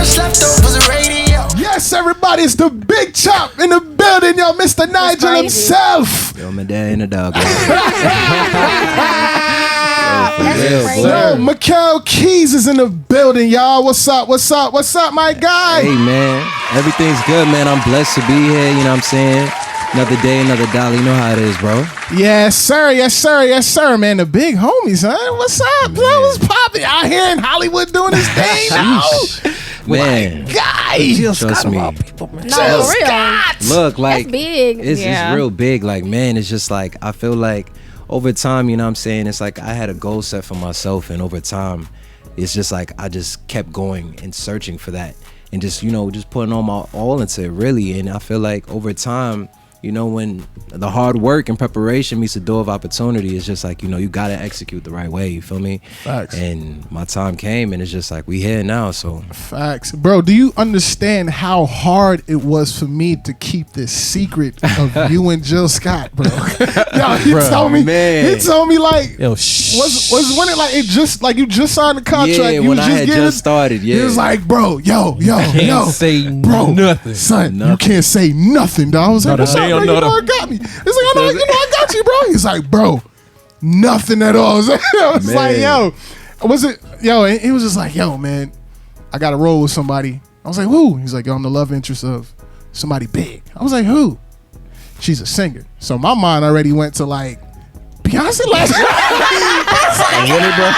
Fresh leftovers radio. Yes, everybody, it's the Big Chop in the building, yo, Mr. Nigel himself. Yo, my dad and the dog. Yo, Mikhail Keize is in the building, y'all. What's up? What's up? What's up, my guy? Hey, man. Everything's good, man. I'm blessed to be here, you know what I'm saying? Another day, another dollar. You know how it is, bro. Yes, sir. Yes, sir. Yes, sir, man. The big homies, huh? What's up, bro? What's popping out here in Hollywood doing his thing, now? Man. Guy. Trust me. No, for real. Look, like, that's big. It's real big. Like, man, it's just like, I feel like over time, you know what I'm saying? It's like I had a goal set for myself, and over time, it's just like I just kept going and searching for that and just, you know, just putting all my all into it, really. And I feel like over time, you know, when the hard work and preparation meets the door of opportunity, it's just like, you know, you got to execute the right way. You feel me? Facts. And my time came, and it's just like, we here now, so. Facts. Bro, do you understand how hard it was for me to keep this secret of you and Jill Scott, bro? Yo, he told me, man. he told me like, Yo, was when it like, it just, like you just signed the contract. Yeah, you when was I had getting, just started, yeah. He was like, bro, yo, can't say bro, nothing. son, you can't say nothing, dog. I was like, what's up, bro? You know I got me. He's like, I know, you know I got you, bro. He's like, bro, nothing at all. I was like, yo, was it, yo, and he was just like, yo, man, I got to roll with somebody. I was like, who? He's like, yo, I'm the love interest of somebody big. I was like, who? She's a singer. So my mind already went to like, Beyonce last Really, bro?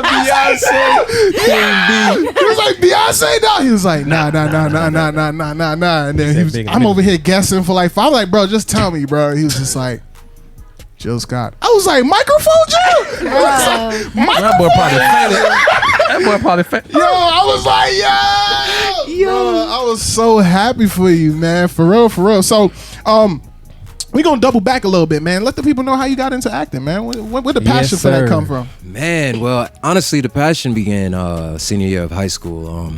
Beyonce. He was like, Beyonce, no. He was like, nah. And then he was, I'm over here guessing for like 5. I'm like, bro, just tell me, bro. He was just like, Jill Scott. I was like, microphone Jill? That boy probably fainted. Yo, I was like, yo. Bro, I was so happy for you, man. For real. So, we gonna double back a little bit, man. Let the people know how you got into acting, man. Where the passion for that come from? Man, well, honestly, the passion began senior year of high school.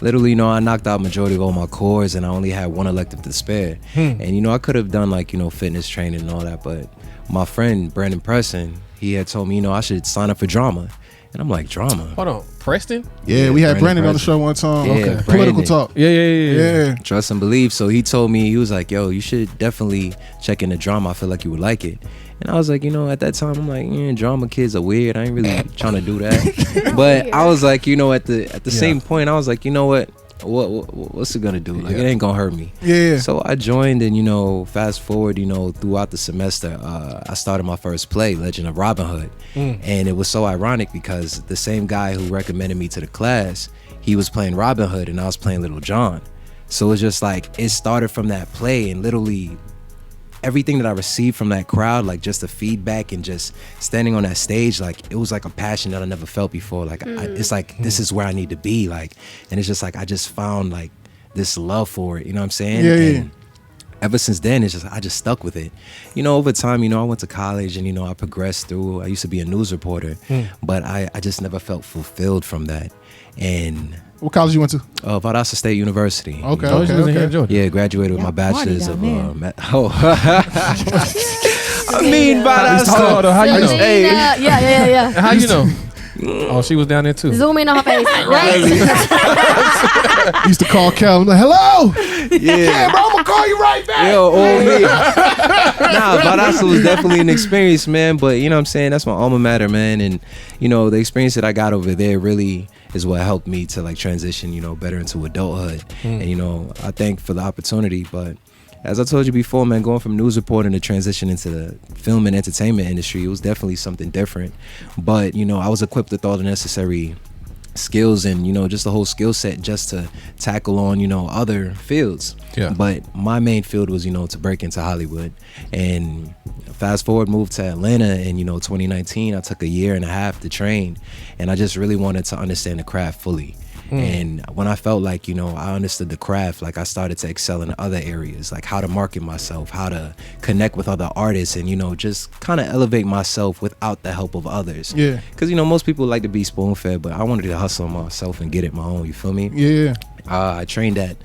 Literally, you know, I knocked out majority of all my cores, and I only had one elective to spare. And, you know, I could have done, like, you know, fitness training and all that, but my friend, Brandon Preston, he had told me, you know, I should sign up for drama. And I'm like, drama? Hold on, Preston? Yeah, we had Brandon on the show one time. Yeah, Political talk. Yeah. Trust and believe. So he told me, he was like, yo, you should definitely check into drama. I feel like you would like it. And I was like, you know, at that time, I'm like, drama kids are weird. I ain't really trying to do that. But I was like, you know, at the same point, I was like, you know what's it gonna do? Like, it ain't gonna hurt me. Yeah. So I joined, and, you know, fast forward, you know, throughout the semester, I started my first play, Legend of Robin Hood. And it was so ironic because the same guy who recommended me to the class, he was playing Robin Hood and I was playing Little John. So it's just like, it started from that play, and literally everything that I received from that crowd, like just the feedback and just standing on that stage, like it was like a passion that I never felt before. Like it's like, this is where I need to be. Like, and it's just like, I just found like this love for it, you know what I'm saying? Yeah. And ever since then, it's just, I just stuck with it. You know, over time, you know, I went to college and, you know, I progressed through, I used to be a news reporter, but I just never felt fulfilled from that. And what college you went to? Valdosta State University. Okay. Yeah, graduated with my bachelor's of I mean, mean, Valdosta. How you know? Hey. Yeah. How you know? Oh, she was down there too. Zoom in on her face. Right? Used to call Kel. I'm like, hello. Yeah, bro, I'm gonna call you right back. Yo, Nah, Valdosta was definitely an experience, man. But you know what I'm saying? That's my alma mater, man. And you know, the experience that I got over there really is what helped me to like transition, you know, better into adulthood. And you know, I thank for the opportunity. But as I told you before, man, going from news reporting to transition into the film and entertainment industry, it was definitely something different. But you know, I was equipped with all the necessary skills and, you know, just the whole skill set just to tackle on, you know, other fields. But my main field was, you know, to break into Hollywood. And fast forward, moved to Atlanta in, you know, 2019. I took a year and a half to train, and I just really wanted to understand the craft fully. And when I felt like, you know, I understood the craft, like I started to excel in other areas, like how to market myself, how to connect with other artists, and, you know, just kind of elevate myself without the help of others. Yeah. Because, you know, most people like to be spoon-fed, but I wanted to hustle myself and get it my own, you feel me? Yeah. I trained at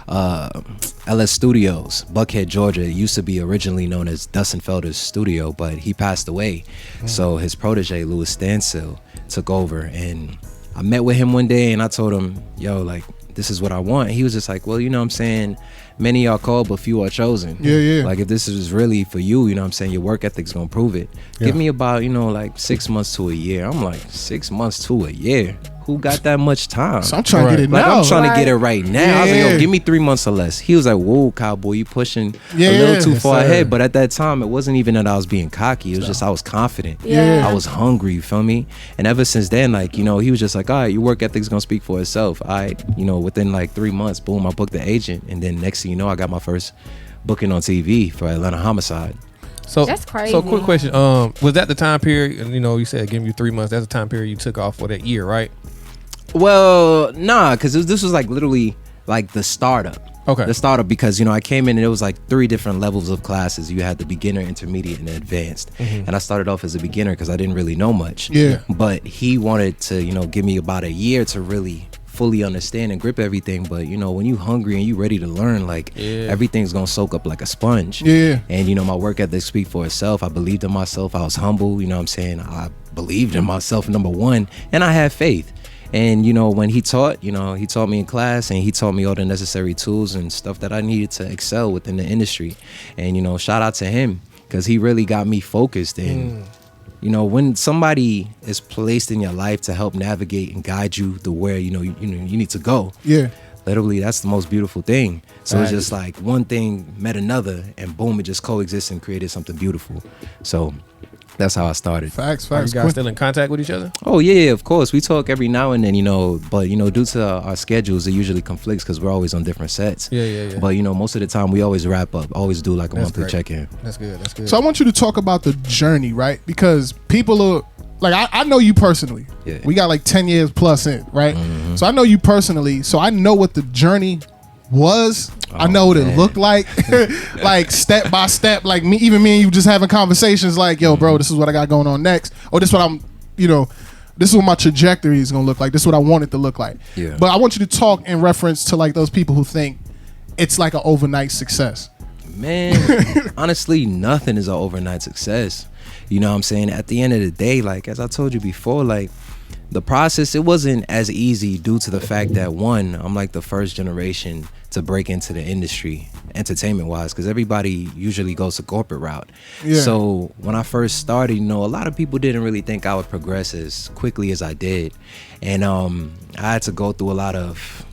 LS Studios, Buckhead, Georgia. It used to be originally known as Dustin Felder's studio, but he passed away. So his protege, Louis Stansel, took over, and I met with him one day and I told him, yo, like, this is what I want. He was just like, well, you know what I'm saying? Many are called, but few are chosen. Yeah. Like, if this is really for you, you know what I'm saying? Your work ethic's gonna prove it. Give me about, like 6 months to a year. I'm like, 6 months to a year? Who got that much time? So I'm trying to get it like, now. I'm trying to get it right now. Yeah. I was like, yo, give me 3 months or less. He was like, whoa, cowboy, you pushing a little too far ahead. But at that time, it wasn't even that I was being cocky. It was just I was confident. Yeah. I was hungry, you feel me? And ever since then, like, he was just like, all right, your work ethic's gonna speak for itself. All right, within like 3 months, boom, I booked the agent. And then next thing you know, I got my first booking on TV for Atlanta Homicide. So that's crazy. So quick question. Was that the time period, and you said give you 3 months, that's the time period you took off for that year, right? Well, nah, because this was like literally like the startup. Okay. The startup, because I came in and it was like 3 different levels of classes. You had the beginner, intermediate, and advanced. And I started off as a beginner because I didn't really know much. Yeah. But he wanted to, give me about a year to really fully understand and grip everything. But when you hungry and you ready to learn, like everything's gonna soak up like a sponge. Yeah. And my work ethic speak for itself. I believed in myself. I was humble. You know what I'm saying? I believed in myself, number one, and I had faith. And when he taught, he taught me in class, and he taught me all the necessary tools and stuff that I needed to excel within the industry. And shout out to him, because he really got me focused. And when somebody is placed in your life to help navigate and guide you to where you need to go, literally that's the most beautiful thing. So it's just like one thing met another, and boom, it just coexisted and created something beautiful. So that's how I started. Facts. Are you guys still in contact with each other? Oh yeah, of course. We talk every now and then, but due to our schedules, it usually conflicts because we're always on different sets. Yeah. But most of the time we always wrap up, always do like a That's monthly great. check-in. That's good. So I want you to talk about the journey, right? Because people are like, I know you personally. Yeah. We got like 10 years plus in, right? So I know you personally. So I know what the journey was. I know what it looked like, like step by step. Like me and you just having conversations like, yo, bro, this is what I got going on next, or this is what I'm, this is what my trajectory is gonna look like. This is what I want it to look like. Yeah. But I want you to talk in reference to like those people who think it's like an overnight success. Man, honestly, nothing is an overnight success. You know what I'm saying? At the end of the day, like as I told you before, like the process, it wasn't as easy due to the fact that one, I'm like the first generation to break into the industry entertainment wise, because everybody usually goes the corporate route. Yeah. So when I first started, a lot of people didn't really think I would progress as quickly as I did. And I had to go through a lot of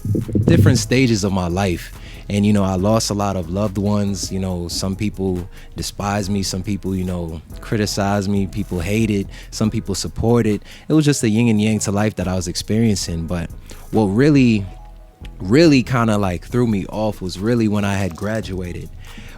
different stages of my life. And I lost a lot of loved ones. Some people despised me, some people criticized me, people hated, some people supported. It was just a yin and yang to life that I was experiencing. But what really kind of like threw me off was really when I had graduated.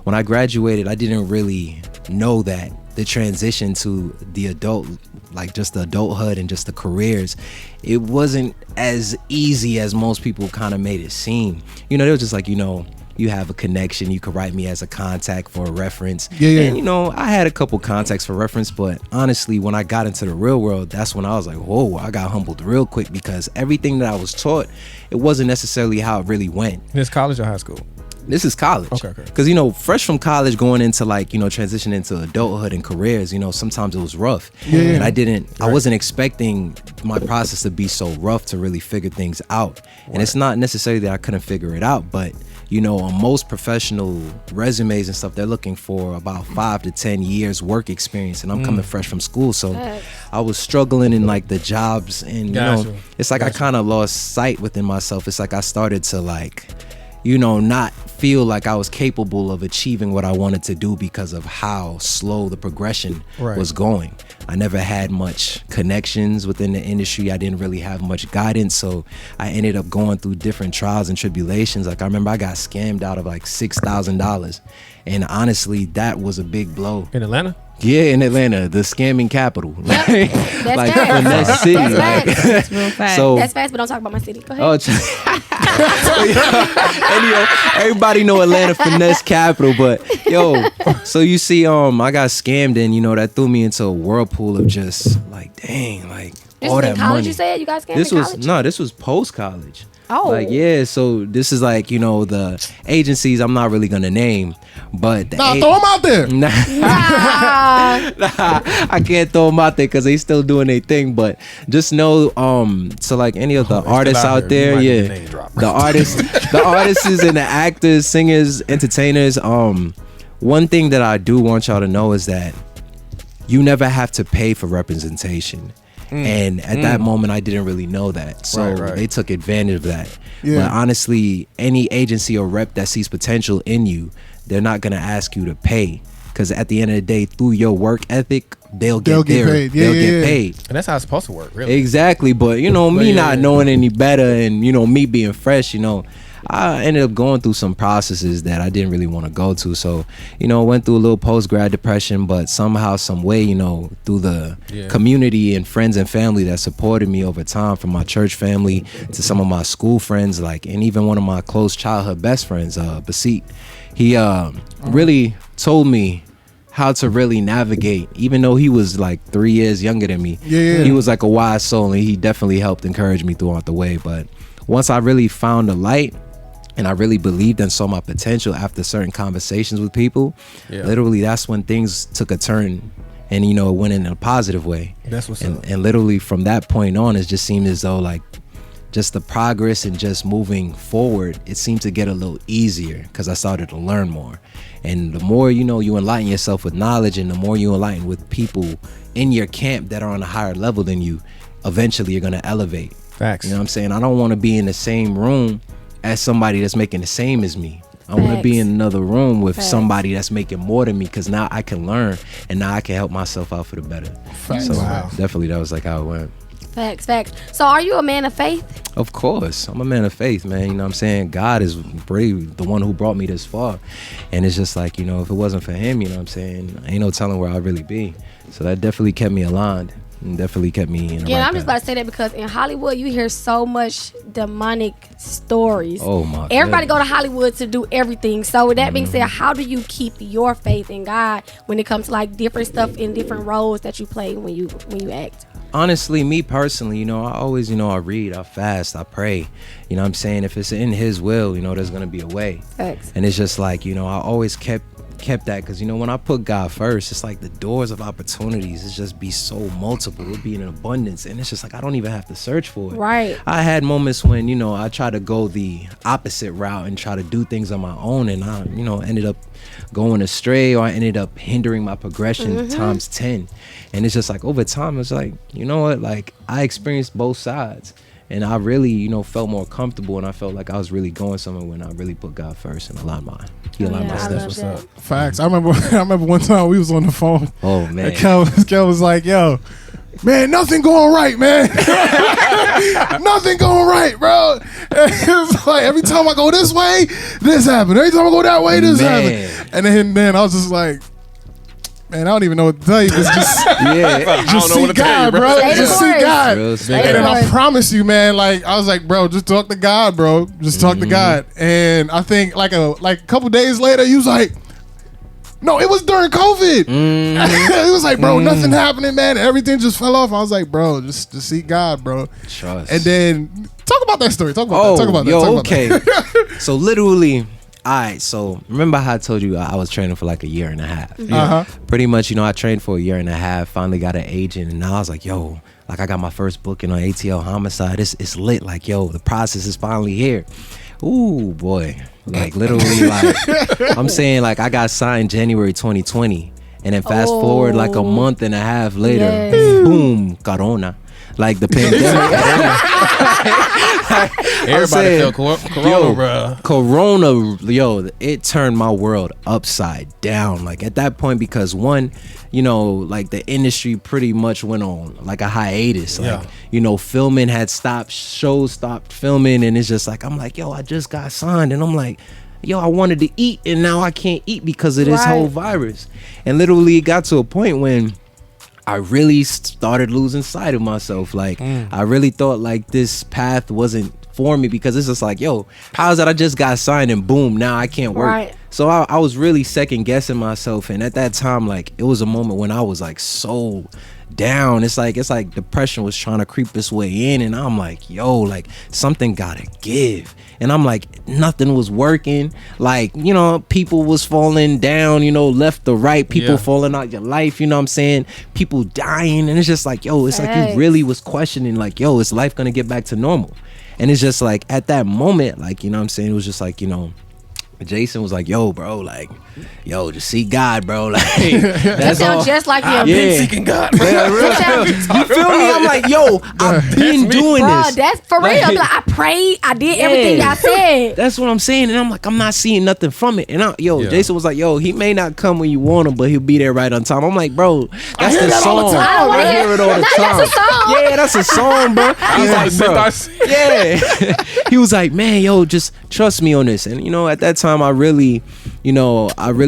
When I graduated, I didn't really know that the transition to the adult, like just the adulthood and just the careers, it wasn't as easy as most people kind of made it seem. They were just like, you have a connection, you could write me as a contact for a reference. Yeah. And I had a couple contacts for reference, but honestly, when I got into the real world, that's when I was like, whoa, I got humbled real quick, because everything that I was taught, it wasn't necessarily how it really went. This college or high school? This is college. Okay. Because, fresh from college going into like, transition into adulthood and careers, sometimes it was rough. Yeah. And I wasn't expecting my process to be so rough to really figure things out. And it's not necessarily that I couldn't figure it out, but on most professional resumes and stuff, they're looking for about 5 to 10 years work experience, and I'm coming fresh from school, so I was struggling in like the jobs, and it's like I kind of lost sight within myself. It's like I started to like not feel like I was capable of achieving what I wanted to do because of how slow the progression was going. I never had much connections within the industry. I didn't really have much guidance, so I ended up going through different trials and tribulations. Like I remember I got scammed out of like $6,000, and honestly, that was a big blow. In Atlanta? Yeah, in Atlanta, the scamming capital. That's like facts. finesse city. That's like, facts. That's real fact. So That's fast, but don't talk about my city. Go ahead. Everybody know Atlanta finesse capital, but so you see, I got scammed, and that threw me into a whirlpool of just like, dang, like This all was that in college, money. you said? You got scammed in college? This was post college. Oh. Like, yeah, so this is like, you know, the agencies I'm not really gonna name, but the Nah, throw them out there. Nah. I can't throw them out there because they still doing their thing. But just know, so like any of the artists out there, yeah, the artists, the artists and the actors, singers, entertainers. One thing that I do want y'all to know is that you never have to pay for representation. And at that moment, I didn't really know that. So they took advantage of that. Yeah. But honestly, any agency or rep that sees potential in you, they're not going to ask you to pay. Because at the end of the day, through your work ethic, they'll get paid. They'll get paid. And that's how it's supposed to work, really. Exactly. But, you know, me not knowing any better and, you know, me being fresh, you know, I ended up going through some processes that I didn't really want to go to. So, you know, went through a little post-grad depression, but somehow, some way, you know, through the community and friends and family that supported me over time, from my church family to some of my school friends, like, and even one of my close childhood best friends, Basit, he really told me how to really navigate, even though he was like 3 years younger than me. He was like a wise soul, and he definitely helped encourage me throughout the way. But once I really found the light, and I really believed and saw my potential after certain conversations with people, literally that's when things took a turn, and, you know, it went in a positive way. That's what's up. And literally from that point on, it just seemed as though like just the progress and just moving forward, it seemed to get a little easier because I started to learn more. And the more, you know, you enlighten yourself with knowledge, and the more you enlighten with people in your camp that are on a higher level than you, eventually you're going to elevate. Facts. You know what I'm saying? I don't want to be in the same room as somebody that's making the same as me. I want to be in another room with somebody that's making more than me, because now I can learn, and now I can help myself out for the better. So definitely that was like how it went. Facts. So are you a man of faith? Of course. I'm a man of faith, man. You know what I'm saying? God is really the one who brought me this far. And it's just like, you know, if it wasn't for him, you know what I'm saying, ain't no telling where I'd really be. So that definitely kept me aligned. And definitely kept me in the right I'm just about to say that because in Hollywood you hear so much demonic stories. Oh my! Everybody go to Hollywood to do everything. So with that being said, how do you keep your faith in God when it comes to like different stuff in different roles that you play when you act? Honestly, me personally, you know, I always, you know, I read, I fast, I pray. You know what I'm saying? If it's in his will, you know, there's gonna be a way. Facts. And it's just like, you know, I always kept that, because, you know, when I put God first, it's like the doors of opportunities, it's just be so multiple, it be in abundance, and it's just like I don't even have to search for it. Right. I had moments when, you know, I try to go the opposite route and try to do things on my own, and I, you know, ended up going astray, or I ended up hindering my progression times 10. And it's just like over time, it's like, you know what, like I experienced both sides. And I really, you know, felt more comfortable, and I felt like I was really going somewhere when I really put God first and aligned my steps. What's up? Facts. I remember one time we was on the phone. Oh man. Kel was like, "Yo, man, nothing going right, man. Nothing going right, bro." And it was like every time I go this way, this happened. Every time I go that way, this happened. And then I was just like, man, I don't even know what to tell you. It's just, just see God, bro. Just see God. And then I promise you, man, like I was like, bro, just talk to God, bro. Just talk to God. And I think like a couple days later, he was like, no, it was during COVID. It was like, bro, nothing happening, man. Everything just fell off. I was like, bro, just see God, bro. Trust. And then talk about that story. Talk about that. Okay. So literally, all right, so remember how I told you I was training for like a year and a half? Pretty much, you know, I trained for a year and a half, finally got an agent, and now I was like, yo, like I got my first booking on ATL Homicide. It's lit, like, yo, the process is finally here. Ooh, boy. Like, literally, like, I'm saying, like, I got signed January 2020, and then fast forward like a month and a half later, boom, Corona. Like the pandemic. Everybody felt Corona, bro. Corona, yo, it turned my world upside down. Like at that point, because one, you know, like the industry pretty much went on like a hiatus. Like, you know, filming had stopped, shows stopped filming, and it's just like, I'm like, yo, I just got signed, and I'm like, yo, I wanted to eat, and now I can't eat because of this whole virus. And literally, it got to a point when I really started losing sight of myself. Like, I really thought like this path wasn't for me, because it's just like, yo, how's that I just got signed and boom, now I can't work. Right. So I was really second guessing myself. And at that time, like, it was a moment when I was like so down. It's like depression was trying to creep its way in, and I'm like, yo, like something gotta give. And I'm like, nothing was working. Like, you know, people was falling down, you know, left to right, people falling out your life, you know what I'm saying? People dying. And it's just like, yo, it's like you really was questioning, like, yo, is life gonna get back to normal? And it's just like at that moment, like, you know what I'm saying? It was just like, you know, Jason was like, yo, bro, like, yo, just seek God, bro. Like, that sounds just like him. I've been seeking God. Yeah, you feel me? I'm like, yo, I've been doing this. That's for real. Like, I prayed. I did everything I said. That's what I'm saying. And I'm like, I'm not seeing nothing from it. And Jason was like, yo, he may not come when you want him, but he'll be there right on time. I'm like, bro, that's the song. I hear it all the time. That's a song. Yeah, that's a song, bro. He's like, bro. Yeah. He was like, man, yo, just trust me on this. And, you know, at that time, I really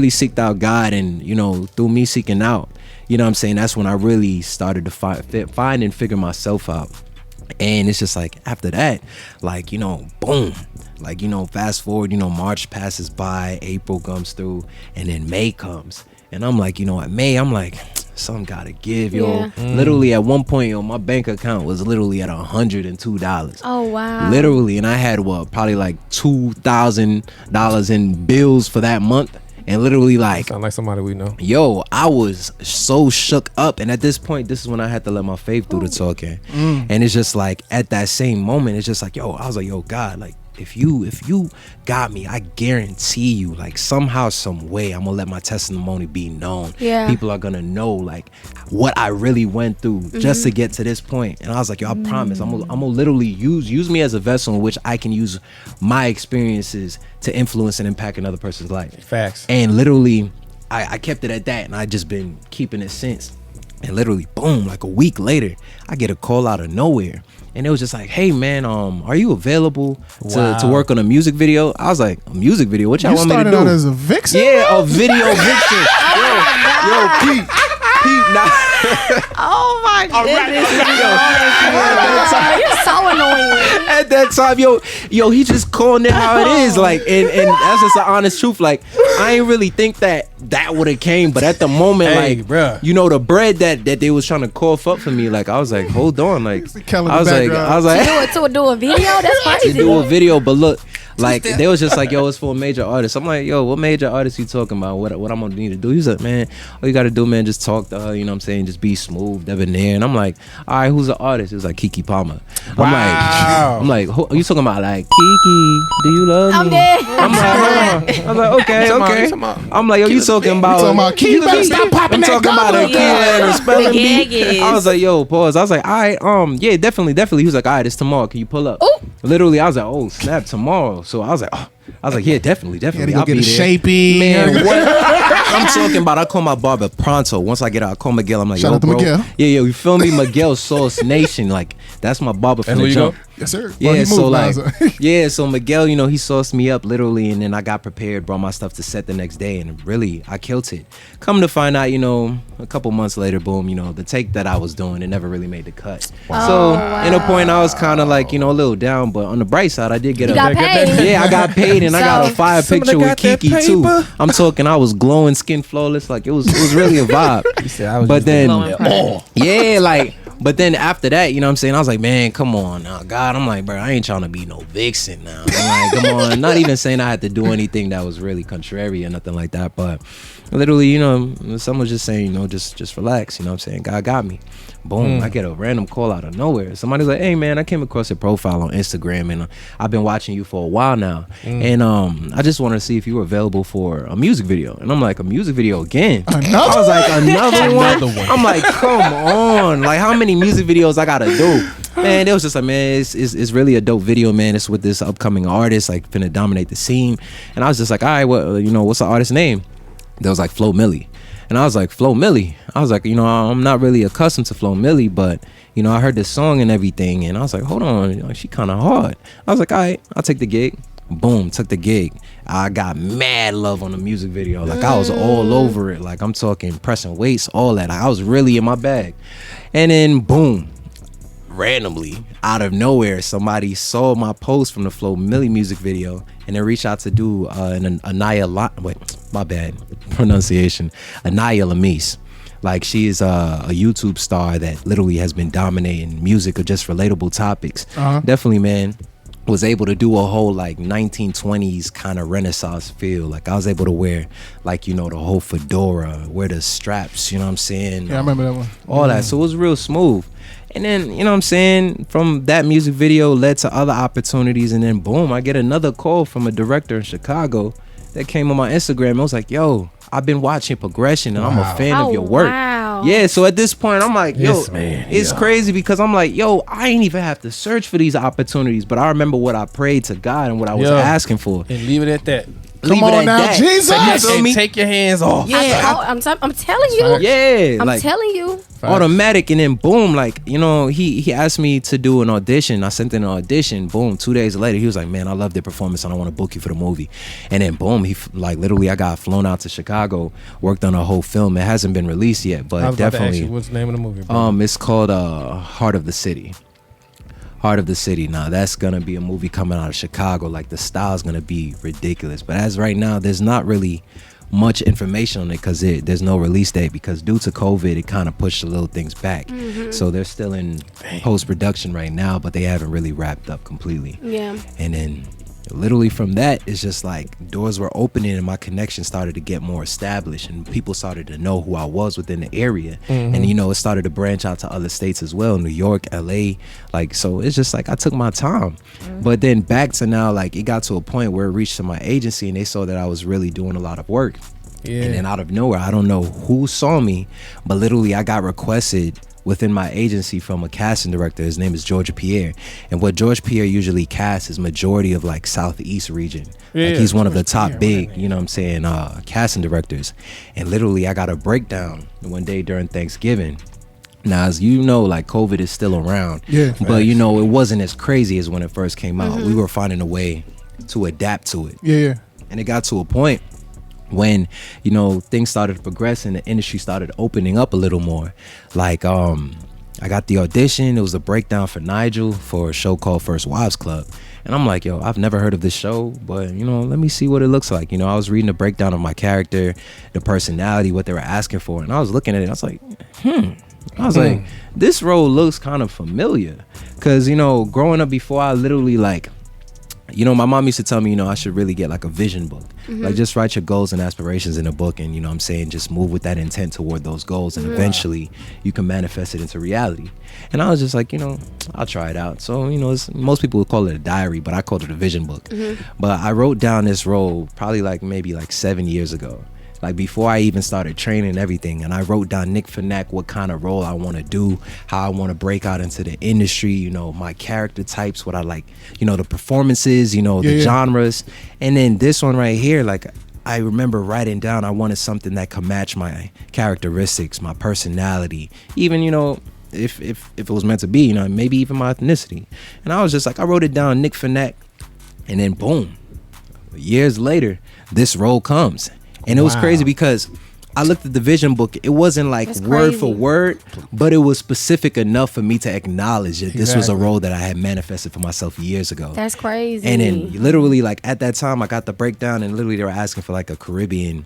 seeked out God, and, you know, through me seeking out, you know what I'm saying, that's when I really started to find and figure myself out. And it's just like after that, like, you know, boom, like, you know, fast forward, you know, March passes by, April comes through, and then May comes, and I'm like, you know, at May, I'm like, something gotta give, yo. Literally at one point, yo, my bank account was literally at $102. Oh wow. Literally, and I had probably like $2,000 in bills for that month. And literally, like, sound like somebody we know. Yo, I was so shook up. And at this point, this is when I had to let my faith do the talking. And it's just like at that same moment, it's just like, yo, I was like, yo, God, like, if you got me, I guarantee you, like, somehow, some way, I'm gonna let my testimony be known. Yeah. People are gonna know, like, what I really went through just to get to this point. And I was like, yo, I promise, I'm gonna literally use me as a vessel in which I can use my experiences to influence and impact another person's life. Facts. And literally, I kept it at that, and I just been keeping it since. And literally, boom, like a week later, I get a call out of nowhere. And it was just like, hey, man, are you available to work on a music video? I was like, a music video? What y'all want me to do? You started out as a vixen? Yeah, a video vixen. Yo, Pete, nah. Oh my goodness. You're so annoying. At that time, yo, he just calling it how it is. Like, and that's just the honest truth. Like, I ain't really think that would have came, but at the moment, hey, like, bruh. you know, the bread that they was trying to cough up for me, like, I was like, hold on, like, I was like, to do a video? That's crazy. To do a video, but look, like, they was just like, yo, it's for a major artist. I'm like, yo, what major artist you talking about? What I'm gonna need to do? He's like, man, all you gotta do, man, just talk to her, you know what I'm saying? Just be smooth, debonair. And I'm like, all right, who's the artist? He was like, Keke Palmer. I'm like, who, are you talking about, like, Keke, do you love me? I'm dead. I'm like, okay. I'm like, yo, you talking about Keke, better stop popping that talking about a kid and spelling gag bee. is. I was like, yo, pause. I was like, all right, yeah, definitely. He was like, all right, it's tomorrow. Can you pull up? Ooh. Literally, I was like, oh, snap, tomorrow. So I was like, yeah, definitely. You gotta go I'll get be a there. shapey. Man, what? I'm talking about, I call my barber pronto. Once I get out, I call Miguel. I'm like, Shout yo, out to bro. Miguel. Yeah, you feel me? Miguel Sauce Nation. Like, that's my barber from the jump. Yes, sir. Yeah, Well, he so moved like, now, so. yeah, so Miguel, you know, he sauced me up literally, and then I got prepared, brought my stuff to set the next day, and really, I killed it. Come to find out, you know, a couple months later, boom, you know, the take that I was doing, it never really made the cut. Wow. So, in a point, I was kind of like, you know, a little down, but on the bright side, I did get got paid. Yeah, I got paid, and I got a fire picture with got that Keke too. paper. I'm talking, I was glowing, skin flawless, like it was really a vibe. You said I was But just then, yeah, like. But then after that, you know what I'm saying? I was like, man, come on now, God. I'm like, bro, I ain't trying to be no vixen now. I'm like, come on. Not even saying I had to do anything that was really contrary or nothing like that. But literally, you know, someone was just saying, you know, just relax. You know what I'm saying? God got me. Boom. I get a random call out of nowhere. Somebody's like, hey, man, I came across your profile on Instagram, and I've been watching you for a while now. And I just wanted to see if you were available for a music video. And I'm like, a music video again? I was like, another one? I'm like, come on. Like, how many music videos I got to do? Man, it was just like, man, it's really a dope video, man. It's with this upcoming artist, like, finna dominate the scene. And I was just like, all right, well, you know, what's the artist's name? There was like Flo Milli. And I was like, Flo Milli. I was like, you know, I'm not really accustomed to Flo Milli, but, you know, I heard this song and everything. And I was like, hold on, you know, she kind of hard. I was like, all right, I'll take the gig. Boom, took the gig. I got mad love on the music video. Like, I was all over it. Like, I'm talking pressing weights, all that. Like, I was really in my bag. And then, boom, randomly, out of nowhere, somebody saw my post from the Flo Milli music video, and they reached out to do Anaya Lamise. Like she is a YouTube star that literally has been dominating music or just relatable topics. Definitely, man. Was able to do a whole like 1920s kind of Renaissance feel. Like I was able to wear like, you know, the whole fedora, wear the straps, you know what I'm saying? Yeah, I remember that one. All that. So it was real smooth. And then, you know what I'm saying, from that music video led to other opportunities. And then boom, I get another call from a director in Chicago that came on my Instagram. I was like, yo, I've been watching Progression and I'm a fan of your work. Wow. Yeah, so at this point, I'm like, yo, Yes, man. it's Yeah. crazy because I'm like, yo, I ain't even have to search for these opportunities, but I remember what I prayed to God and what I was Yeah. asking for. And leave it at that. Leave Come it on at now, that. Jesus. You feel me? Take your hands off. Yeah, I'm telling you. yeah, I'm like telling you. automatic, and then boom, like, you know, he asked me to do an audition. I sent in an audition. Boom, 2 days later, he was like, man, I love the performance and I want to book you for the movie. And then boom, like literally I got flown out to Chicago, worked on a whole film. It hasn't been released yet, but I was about to ask definitely you, what's the name of the movie, bro? it's called Heart of the City. Heart of the City. Now that's gonna be a movie coming out of Chicago. Like the style's gonna be ridiculous. But as right now, there's not really much information on it because there's no release date, because due to COVID, it kind of pushed the little things back. So they're still in post-production right now, but they haven't really wrapped up completely. Yeah. And then literally from that, it's just like doors were opening and my connection started to get more established and people started to know who I was within the area. And you know, it started to branch out to other states as well, New York, LA. Like, so it's just like I took my time. But then back to now, like it got to a point where it reached to my agency and they saw that I was really doing a lot of work. Yeah. And then out of nowhere, I don't know who saw me, but literally I got requested within my agency from a casting director. His name is George Pierre. And what George Pierre usually casts is majority of like Southeast region. Yeah, Like he's one of the George top Pierre, big, you know what I'm saying, casting directors. And literally I got a breakdown one day during Thanksgiving. Now, as you know, like COVID is still around. Yeah. But you know, it wasn't as crazy as when it first came out. We were finding a way to adapt to it. Yeah. And it got to a point when, you know, things started to progress and the industry started opening up a little more. Like I got the audition. It was a breakdown for Nigel for a show called First Wives Club. And I'm like, yo, I've never heard of this show, but, you know, let me see what it looks like. You know, I was reading the breakdown of my character, the personality, what they were asking for. And I was looking at it. I was like, I was like, this role looks kind of familiar. Because, you know, growing up before, I literally like, you know, my mom used to tell me, you know, I should really get like a vision book. Like just write your goals and aspirations in a book and, you know what I'm saying, just move with that intent toward those goals and eventually you can manifest it into reality. And I was just like, you know, I'll try it out. So, you know, most people would call it a diary, but I called it a vision book. But I wrote down this role probably like maybe like 7 years ago. Like before I even started training and everything, and I wrote down Nick Fanac, what kind of role I want to do, how I want to break out into the industry, you know, my character types, what I like, you know, the performances, you know, the genres. And then this one right here, like I remember writing down, I wanted something that could match my characteristics, my personality, even, you know, if it was meant to be, you know, maybe even my ethnicity. And I was just like, I wrote it down, Nick Fanac, and then boom, years later, this role comes. And it was crazy because I looked at the vision book. It wasn't like That's word crazy. for word, but it was specific enough for me to acknowledge that this was a role that I had manifested for myself years ago. That's crazy. And then literally, like at that time, I got the breakdown, and literally they were asking for like a Caribbean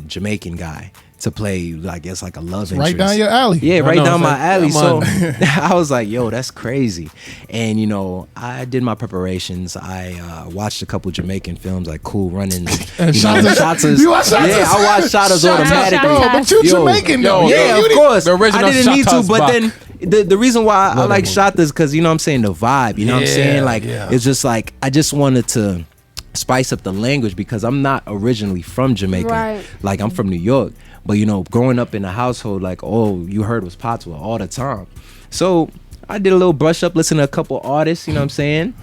Jamaican guy to play, like it's like a love interest. Right down your alley. Yeah, right know, down it's my like, alley. come So I was like, yo, that's crazy. And, you know, I did my preparations. I watched a couple Jamaican films like Cool Runnings. Shotters. You watch Shotters? Yeah, I watched Shotters automatically. Bro, but you Jamaican though. Yeah, You of didn't- course. the original I didn't need to, Shotters but box. then the reason why I like movie. Shotters because, you know what I'm saying, the vibe. You know what I'm saying? Like, Yeah. it's just like, I just wanted to spice up the language because I'm not originally from Jamaica. Right. Like, I'm from New York. But, you know, growing up in a household, like, all you heard was patois all the time. So I did a little brush up, listen to a couple artists, you know what I'm saying?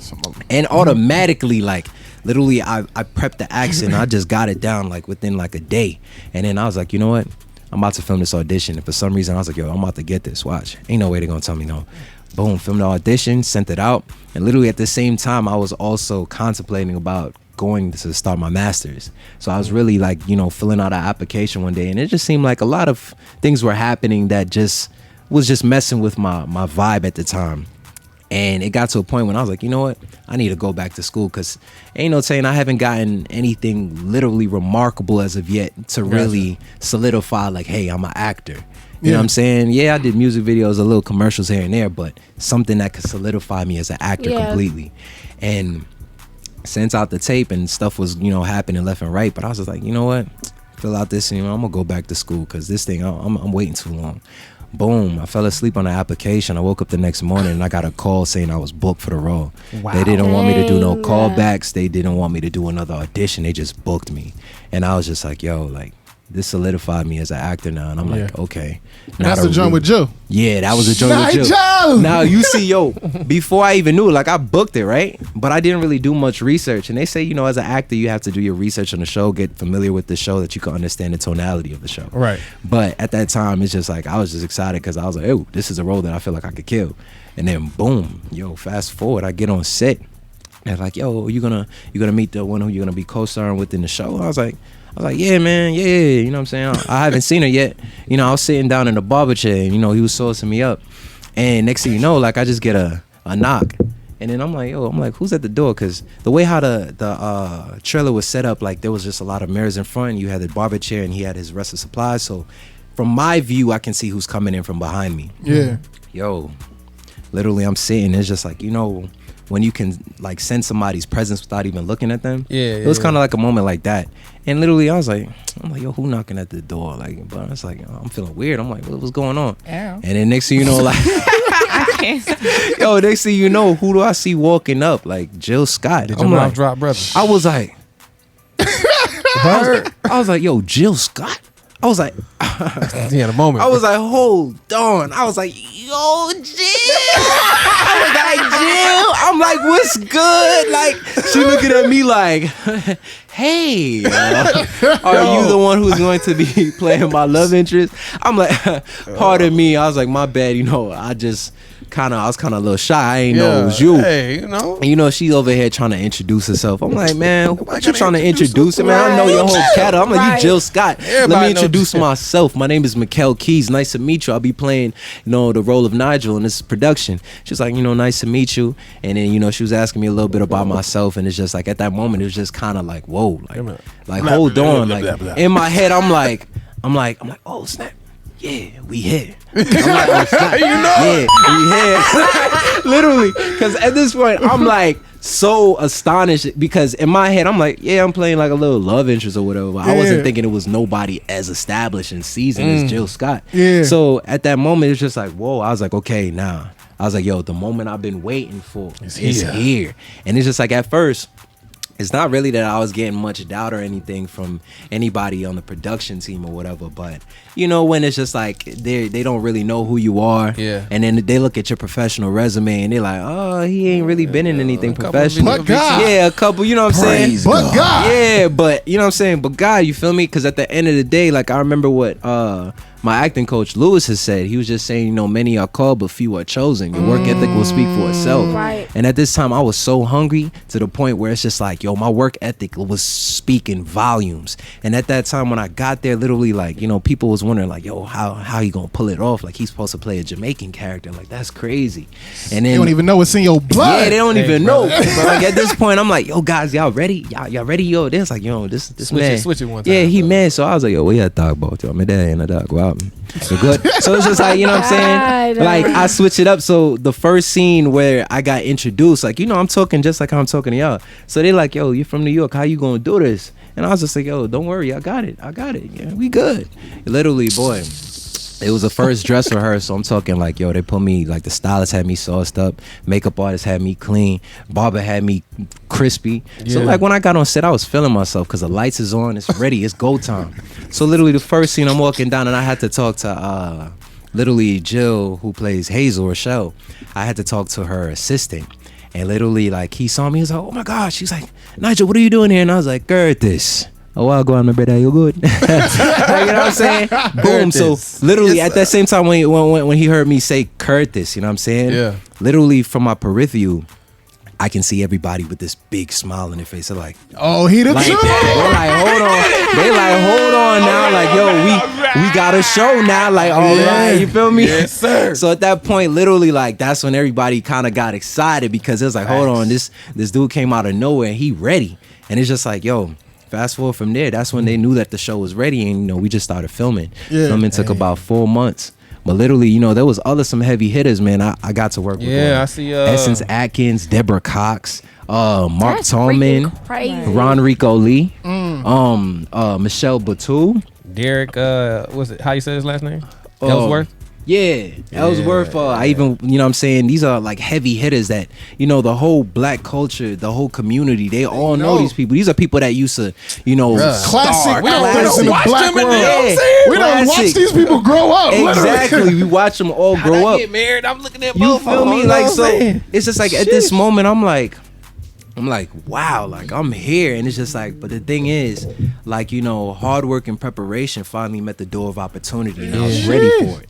And automatically, like, literally, I prepped the accent. I just got it down, like, within, like, a day. And then I was like, you know what? I'm about to film this audition. And for some reason, I was like, yo, I'm about to get this. Watch. Ain't no way they're going to tell me no. Boom, filmed the audition, sent it out. And literally at the same time, I was also contemplating about going to start my master's. So I was really like, you know, filling out an application one day, and it just seemed like a lot of things were happening that just was just messing with my vibe at the time. And it got to a point when I was like, you know what? I need to go back to school because ain't no saying I haven't gotten anything literally remarkable as of yet to really solidify like, hey, I'm an actor. You know what I'm saying? Yeah, I did music videos, a little commercials here and there, but something that could solidify me as an actor completely. And sent out the tape and stuff was, you know, happening left and right. But I was just like, you know what? Fill out this, you know, I'm going to go back to school because this thing, I'm waiting too long. Boom, I fell asleep on the application. I woke up the next morning and I got a call saying I was booked for the role. Wow. They didn't want me to do no callbacks. They didn't want me to do another audition. They just booked me. And I was just like, yo, like, this solidified me as an actor now. And I'm like, okay. That's the joint with Joe. Yeah, that was a joint with Joe. Now, you see, yo, before I even knew, like, I booked it, right? But I didn't really do much research. And they say, you know, as an actor, you have to do your research on the show, get familiar with the show, that you can understand the tonality of the show. Right. But at that time, it's just like, I was just excited because I was like, oh, this is a role that I feel like I could kill. And then, boom, yo, fast forward, I get on set. And like, yo, you gonna meet the one who you're gonna be co-starring with in the show? I was like, yeah, man, yeah, you know what I'm saying? I haven't seen her yet. You know, I was sitting down in the barber chair and, you know, he was saucing me up. And next thing you know, like, I just get a knock. And then I'm like, who's at the door? Because the way how the trailer was set up, like, there was just a lot of mirrors in front. You had the barber chair and he had his rest of supplies. So from my view, I can see who's coming in from behind me. Yeah. Yo, literally, I'm sitting. It's just like, you know, when you can like sense somebody's presence without even looking at them. It was kind of like a moment like that. And literally I was like, yo, who knocking at the door? Like, but it's like, I'm feeling weird. I'm like, what's going on? And then next thing you know, like, yo, next thing you know, who do I see walking up? Like Jill Scott. Did your mouth drop, brother? I was like, I was like, yo, Jill Scott? I was like, yeah, the moment. I was like, hold on. I was like, yo, Jill. I was like, Jill. I'm like, what's good? Like, she looking at me like, hey, are you the one who's going to be playing my love interest? I'm like, pardon me. I was like, my bad. You know, I was kind of a little shy. I ain't know it was you. Hey, you know. And you know, she's over here trying to introduce herself. I'm like, man, what you trying to introduce? Man, I know your whole cattle. I'm like, you Jill Scott. Let me introduce myself. My name is Mikhail Keize. Nice to meet you. I'll be playing, you know, the role of Nigel in this production. She's like, you know, nice to meet you. And then, you know, she was asking me a little bit about myself. And it's just like, at that moment, it was just kind of like, whoa, like hold on. Like, in my head, I'm like, oh, snap. Yeah, we here. I'm like, oh, snap. You know? Yeah, we here. Literally, because at this point, I'm like so astonished because in my head, I'm like, yeah, I'm playing like a little love interest or whatever. But I wasn't thinking it was nobody as established and seasoned as Jill Scott. Yeah. So at that moment, it's just like, whoa. I was like, okay, nah. I was like, yo, the moment I've been waiting for is here. And it's just like, at first, it's not really that I was getting much doubt or anything from anybody on the production team or whatever, but you know, when it's just like they don't really know who you are, and then they look at your professional resume and they're like, oh, he ain't really been in anything professional. But God. Yeah, a couple, you know what I'm saying? But God. Yeah, but you know what I'm saying? But God, you feel me? Because at the end of the day, like I remember what my acting coach Lewis has said. He was just saying, you know, many are called but few are chosen. Your work ethic will speak for itself. Right. And at this time I was so hungry to the point where it's just like, yo, my work ethic was speaking volumes. And at that time when I got there, literally, like, you know, people was wondering like, yo, how you gonna pull it off? Like, he's supposed to play a Jamaican character. Like, that's crazy. And then they don't even know what's in your blood. Yeah, they don't even know. But like at this point I'm like, yo, guys, y'all ready? Y'all ready? Yo, this like, yo, this man. Switch it one time. Yeah, he man. So I was like, yo, we had to talk about y'all. My dad and the dog go out. You're good. So it's just like, you know what I'm saying? Like, I switch it up. So the first scene where I got introduced, like, you know, I'm talking just like how I'm talking to y'all. So they're like, yo, you're from New York. How you gonna do this? And I was just like, yo, don't worry. I got it. Yeah, we good. Literally, boy. It was the first dress rehearsal. I'm talking like, yo, they put me, like the stylist had me sauced up, makeup artist had me clean, barber had me crispy. So like when I got on set, I was feeling myself because the lights is on, it's ready, it's go time. So literally the first scene, I'm walking down and I had to talk to literally Jill, who plays Hazel Rochelle. I had to talk to her assistant. And literally, like, he saw me, he was like, oh my gosh. She's like, Nigel, what are you doing here? And I was like, Curtis. A while ago, my brother, you good? Like, you know what I'm saying? Boom. So literally at that same time when he heard me say Curtis, you know what I'm saying? Yeah. Literally from my peripheral, I can see everybody with this big smile on their face. They're like, oh, he the like, truth. they're like, hold on. They like, hold on now. Like, yo, we got a show now. Like, all right, you feel me? Yes, sir. So at that point, literally, like, that's when everybody kind of got excited because it was like, hold on, this dude came out of nowhere and he ready. And it's just like, yo, fast forward from there, that's when they knew that the show was ready, and we just started filming. Filming took about 4 months. But literally, there was some heavy hitters, man. I got to work with. I see. Essence Atkins, Deborah Cox, Mark That's Tallman, freaking crazy. Ron Rico Lee, Michelle Batul, Derek. What's it? How you say his last name? Ellsworth. Yeah, Ellsworth. I even, what I'm saying, these are like heavy hitters that, the whole black culture, the whole community, they all know these people. These are people that used to, classic. We classic. in the black world. We don't watch Classic. these people grow up. Exactly. We watch them all grow up. Get married. I'm looking at You both. feel me? of them, Like, so saying? it's just like at this moment, I'm like, wow, like I'm here. And it's just like, but the thing is, like, hard work and preparation finally met the door of opportunity, and I was ready for it.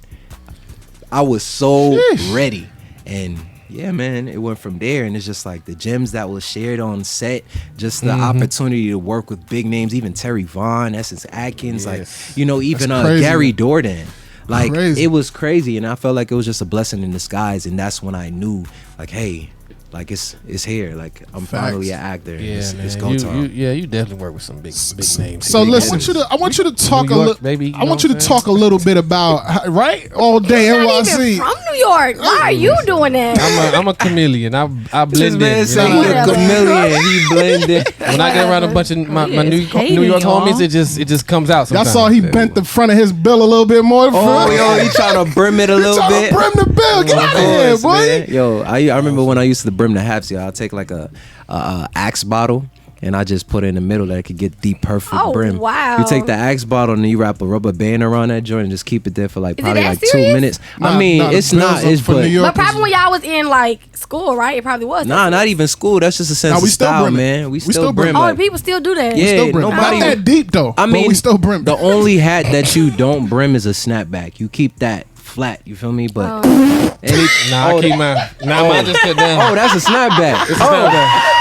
I was so ready. And yeah, man, it went from there. And it's just like the gems that was shared on set, just the opportunity to work with big names, even Terry Vaughn, Essence Atkins, like, even Gary Dordan. Like, it was crazy. And I felt like it was just a blessing in disguise. And that's when I knew, like, hey, like it's here. Like, I'm finally an actor. Yeah, it's go time. You definitely work with some big names. So listen, I want you to talk a little. I want you to talk a little bit about all day He's not NYC. even from New York. Why are you doing that? I'm a chameleon. I blend Man in. say he a chameleon. He blended. When I get around a bunch of my New York homies, it just comes out. Y'all Sometimes. saw he bent the front of his bill a little bit more. Oh, yo, he trying to brim it a little bit. Brim the bill. Get out of here, boy. Man. Yo, I remember when I used to brim the halves. I'll take like a Axe bottle, and I just put it in the middle that I could get the perfect brim. Wow. You take the Axe bottle and you wrap a rubber band around that joint and just keep it there for like probably like 2 minutes. It's not. It's for New York. But probably when y'all was in like school, right? It probably was. Nah, not even school. That's just a sense of style, man. We still brim. Oh, people still do that. Yeah, Not that deep though. I mean, but we still brim. The only hat that you don't brim is a snapback. You keep that flat, you feel me? But I keep mine. Mine just sit down. Oh, that's a snapback. It's a snapback.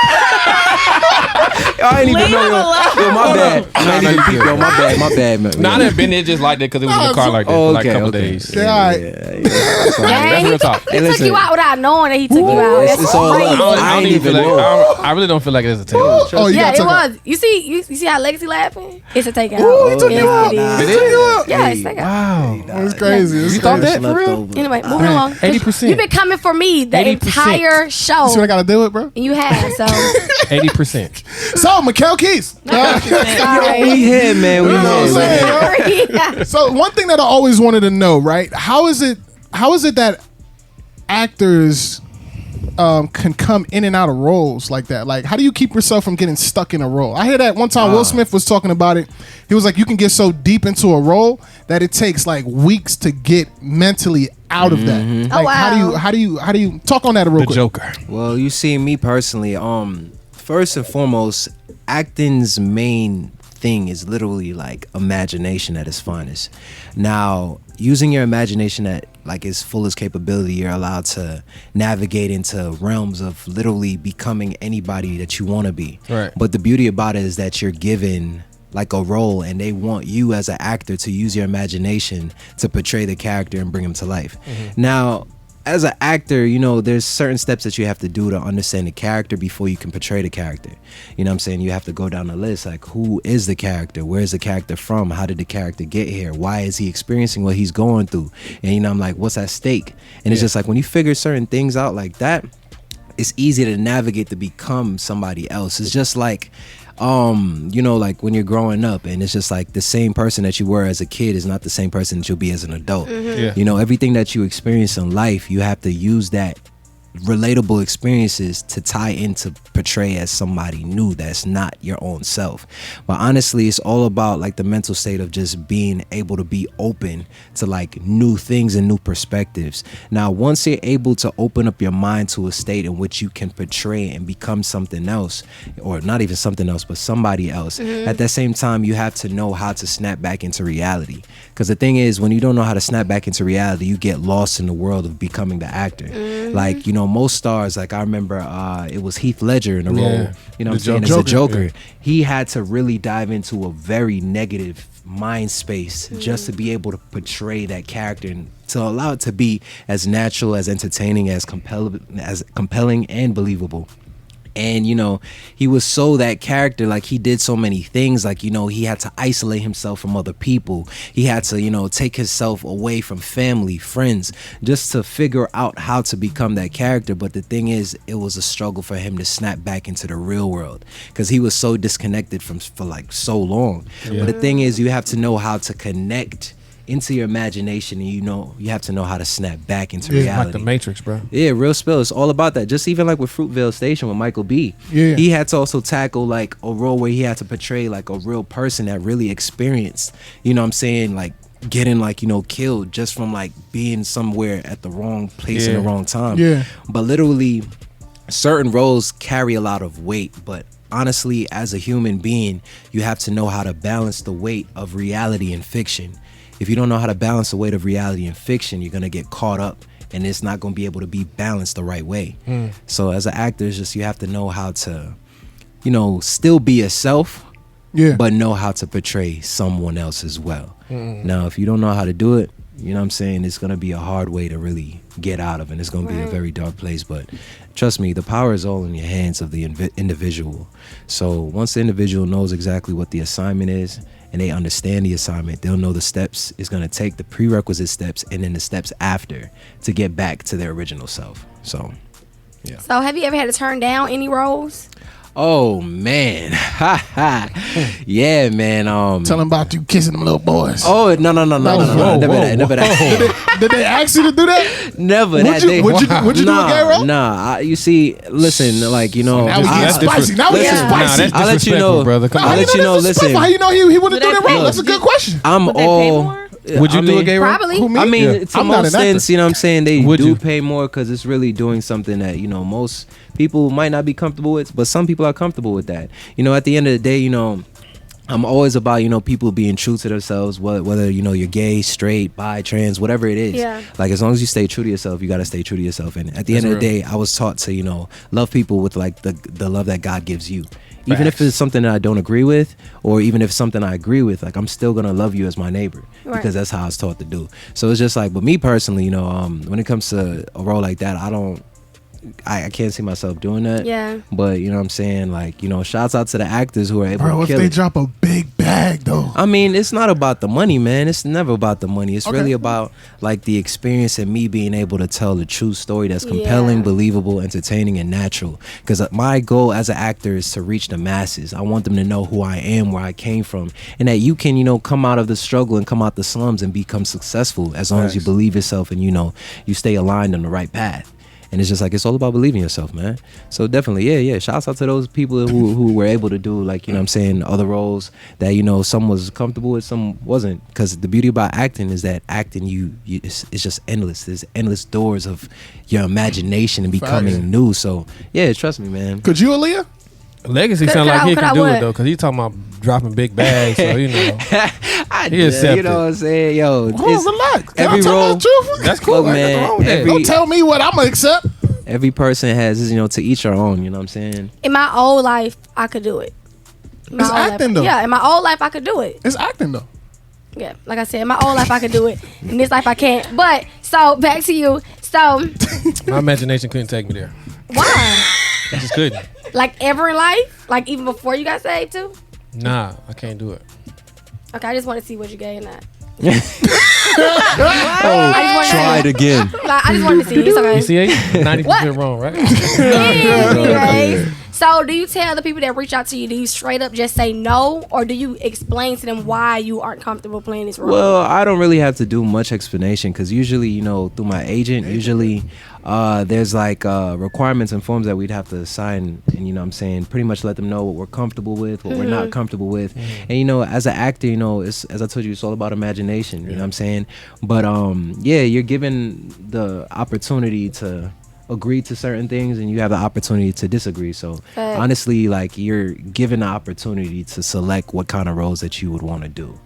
I ain't even know. Yo, my bad. My bad, man. Nah, I done been there just like that because it was in the car like that for like a couple days. Yeah, all right. That's real talk. He took you out without knowing that he took you out. It's all love. I don't even feel like I really don't feel like it's a takeout. Oh, Yeah, it was. You see how Legacy laughing? It's a takeout. Ooh, he took you out. It is. Yeah, it's takeout. Wow. It's crazy. You thought that for real? Anyway, moving along. 80%. You've been coming for me the 80%. entire show. You see what I gotta do it, bro? And you have, so 80%. So, Mikhail Keize. sorry. We here, man. We You know what I'm here. saying? Sorry. So one thing that I always wanted to know, right? How is it that actors can come in and out of roles like that? Like, how do you keep yourself from getting stuck in a role? I hear that one time Will Smith was talking about it. He was like, you can get so deep into a role that it takes like weeks to get mentally out of that. Like, Oh, wow. how do you talk on that real The quick? Joker. Well, you see, me personally, first and foremost, acting's main thing is literally like imagination at its finest. Now, using your imagination at like its fullest capability, you're allowed to navigate into realms of literally becoming anybody that you want to be. Right. But the beauty about it is that you're given like a role, and they want you as an actor to use your imagination to portray the character and bring him to life. Now, as an actor, there's certain steps that you have to do to understand the character before you can portray the character. You know what I'm saying? You have to go down the list, like, who is the character? Where's the character from? How did the character get here? Why is he experiencing what he's going through? And, I'm like, what's at stake? And it's just like, when you figure certain things out like that, it's easy to navigate to become somebody else. It's just like, like when you're growing up, and it's just like the same person that you were as a kid is not the same person that you'll be as an adult. Yeah. Everything that you experience in life, you have to use that relatable experiences to tie into portray as somebody new that's not your own self. But honestly, it's all about like the mental state of just being able to be open to like new things and new perspectives. Now, once you're able to open up your mind to a state in which you can portray and become something else, or not even something else, but somebody else, at that same time, you have to know how to snap back into reality. Because the thing is, when you don't know how to snap back into reality, you get lost in the world of becoming the actor. Like, most stars, like I remember it was Heath Ledger in a role, you know what I'm saying, as Joker. a Joker. He had to really dive into a very negative mind space just to be able to portray that character and to allow it to be as natural, as entertaining, as compelling and believable. And, you know, he was so that character, like he did so many things, like, you know, he had to isolate himself from other people. He had to, you know, take himself away from family, friends, just to figure out how to become that character. But the thing is, it was a struggle for him to snap back into the real world because he was so disconnected for like so long. But the thing is, you have to know how to connect into your imagination, and you know you have to know how to snap back into reality. Like the Matrix, bro. Yeah, real spill. It's all about that. Just even like with Fruitvale Station with Michael B. Yeah. He had to also tackle like a role where he had to portray like a real person that really experienced, you know what I'm saying, like getting like, you know, killed just from like being somewhere at the wrong place in the wrong time. Yeah. But literally certain roles carry a lot of weight, but honestly, as a human being, you have to know how to balance the weight of reality and fiction. If you don't know how to balance the weight of reality and fiction, you're going to get caught up and it's not going to be able to be balanced the right way. So as an actor, it's just you have to know how to, you know, still be yourself, but know how to portray someone else as well. Now, if you don't know how to do it, you know what I'm saying, it's going to be a hard way to really get out of, and it's going to be a very dark place. But trust me, the power is all in your hands of the individual. So once the individual knows exactly what the assignment is, and they understand the assignment, they'll know the steps it's going to take, the prerequisite steps, and then the steps after to get back to their original self. So, yeah. So have you ever had to turn down any roles? Oh, man. Yeah, man. Tell them about you kissing them little boys. Oh, no. Never that. Did they ask you to do that? Never. Would you do a gay role? Nah. You see, listen, like, you know. Now we get spicy. Now we get spicy. I'll let you know, brother. I'll let you know. Listen. How you know he wouldn't do that role? That's a good question. I'm all. Would you do a gay role? Probably. Who, me? I mean, Yeah. to I'm not most an actor. sense, you know what I'm saying, they Would do you? pay more because it's really doing something that, you know, most people might not be comfortable with, but some people are comfortable with that. You know, at the end of the day, you know, I'm always about, you know, people being true to themselves, whether, you know, you're gay, straight, bi, trans, whatever it is. Yeah. Like, as long as you stay true to yourself, you got to stay true to yourself. And at the end of the day, I was taught to, you know, love people with, like, the love that God gives you. Even if it's something that I don't agree with, or even if it's something I agree with, like, I'm still gonna love you as my neighbor, because that's how I was taught to do. So it's just like, but me personally, you know, when it comes to a role like that, I can't see myself doing that. Yeah. But you know what I'm saying, like, you know, shouts out to the actors who are able Bro, to if kill they it. drop a big bag though. I mean, it's not about the money, man. It's never about the money. It's really about like the experience and me being able to tell the true story that's compelling, believable, entertaining, and natural. Because my goal as an actor is to reach the masses. I want them to know who I am, where I came from, and that you can, you know, come out of the struggle and come out the slums and become successful as long as you believe yourself and, you know, you stay aligned on the right path. And it's just like, it's all about believing yourself, man. So definitely, yeah. Shouts out to those people who were able to do, like, you know what I'm saying, other roles that, you know, some was comfortable with, some wasn't. Because the beauty about acting is that acting, it's just endless. There's endless doors of your imagination and becoming new. So, yeah, trust me, man. Could you, Aaliyah? Legacy sound like he can do it though, because he's talking about dropping big bags. So you know, he accepted. You know what I'm saying, yo. Relax. Every role. That's cool, Look, man. Don't tell me what I'm gonna accept. Every person has, you know, to each our own. You know what I'm saying? In my old life, I could do it. It's acting though. Yeah, in my old life, I could do it. It's acting though. Yeah, like I said, in my old life, I could do it. In this life, I can't. But, so, back to you. So. My imagination couldn't take me there. Why? I just couldn't. Like, ever in life? Like, even before you got saved, too? Nah, I can't do it. Okay, I just want to see what you gave in that. Try it again. Like, I just wanted to see. It's okay. You see, 90% wrong, right? Anyways, so do you tell the people that reach out to you, do you straight up just say no, or do you explain to them why you aren't comfortable playing this role? Well, I don't really have to do much explanation because usually, you know, through my agent, usually there's like requirements and forms that we'd have to sign, and, you know what I'm saying, pretty much let them know what we're comfortable with, what we're not comfortable with. And, you know, as an actor, you know, it's, as I told you, it's all about imagination, you know what I'm saying? But yeah, you're given the opportunity to agree to certain things and you have the opportunity to disagree. So honestly, like, you're given the opportunity to select what kind of roles that you would want to do.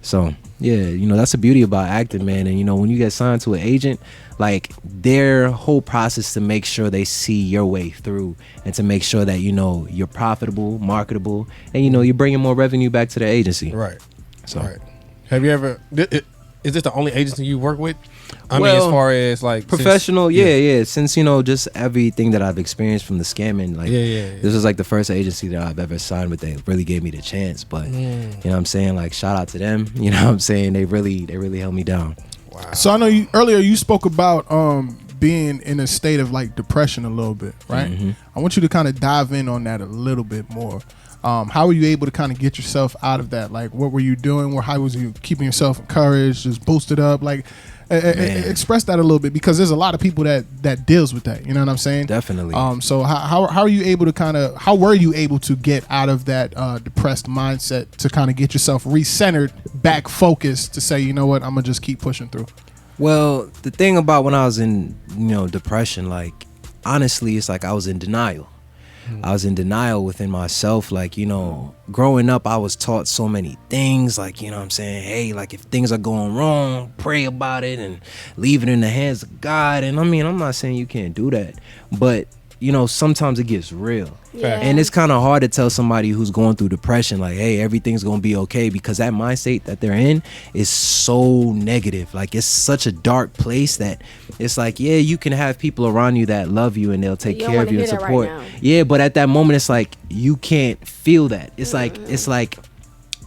So yeah, you know, that's the beauty about acting, man. And you know, when you get signed to an agent, like, their whole process to make sure they see your way through and to make sure that, you know, you're profitable, marketable, and you know, you're bringing more revenue back to the agency. Right. So Have you ever, is this the only agency you work with? I mean, as far as like professional, since you know, just everything that I've experienced from the scamming, like this was like the first agency that I've ever signed with that really gave me the chance. But you know what I'm saying, like, shout out to them. You know what I'm saying, they really held me down. Wow. So I know you earlier you spoke about being in a state of like depression a little bit, right? I want you to kind of dive in on that a little bit more. How were you able to kind of get yourself out of that? Like, what were you doing? How was you keeping yourself encouraged, just boosted up? Like, express that a little bit, because there's a lot of people that deals with that. You know what I'm saying? Definitely. So how are you able to how were you able to get out of that depressed mindset to kind of get yourself recentered, back focused, to say, you know what, I'm gonna just keep pushing through? Well, the thing about when I was in, you know, depression, like, honestly, it's like I was in denial. I was in denial within myself. Like, you know, growing up, I was taught so many things. Like, you know what I'm saying? Hey, like, if things are going wrong, pray about it and leave it in the hands of God. And I mean, I'm not saying you can't do that, but you know, sometimes it gets real. And it's kind of hard to tell somebody who's going through depression, like, hey, everything's gonna be okay, because that mind state that they're in is so negative. Like, it's such a dark place that it's like, yeah, you can have people around you that love you and they'll take care of you and support. But at that moment, it's like you can't feel that. It's like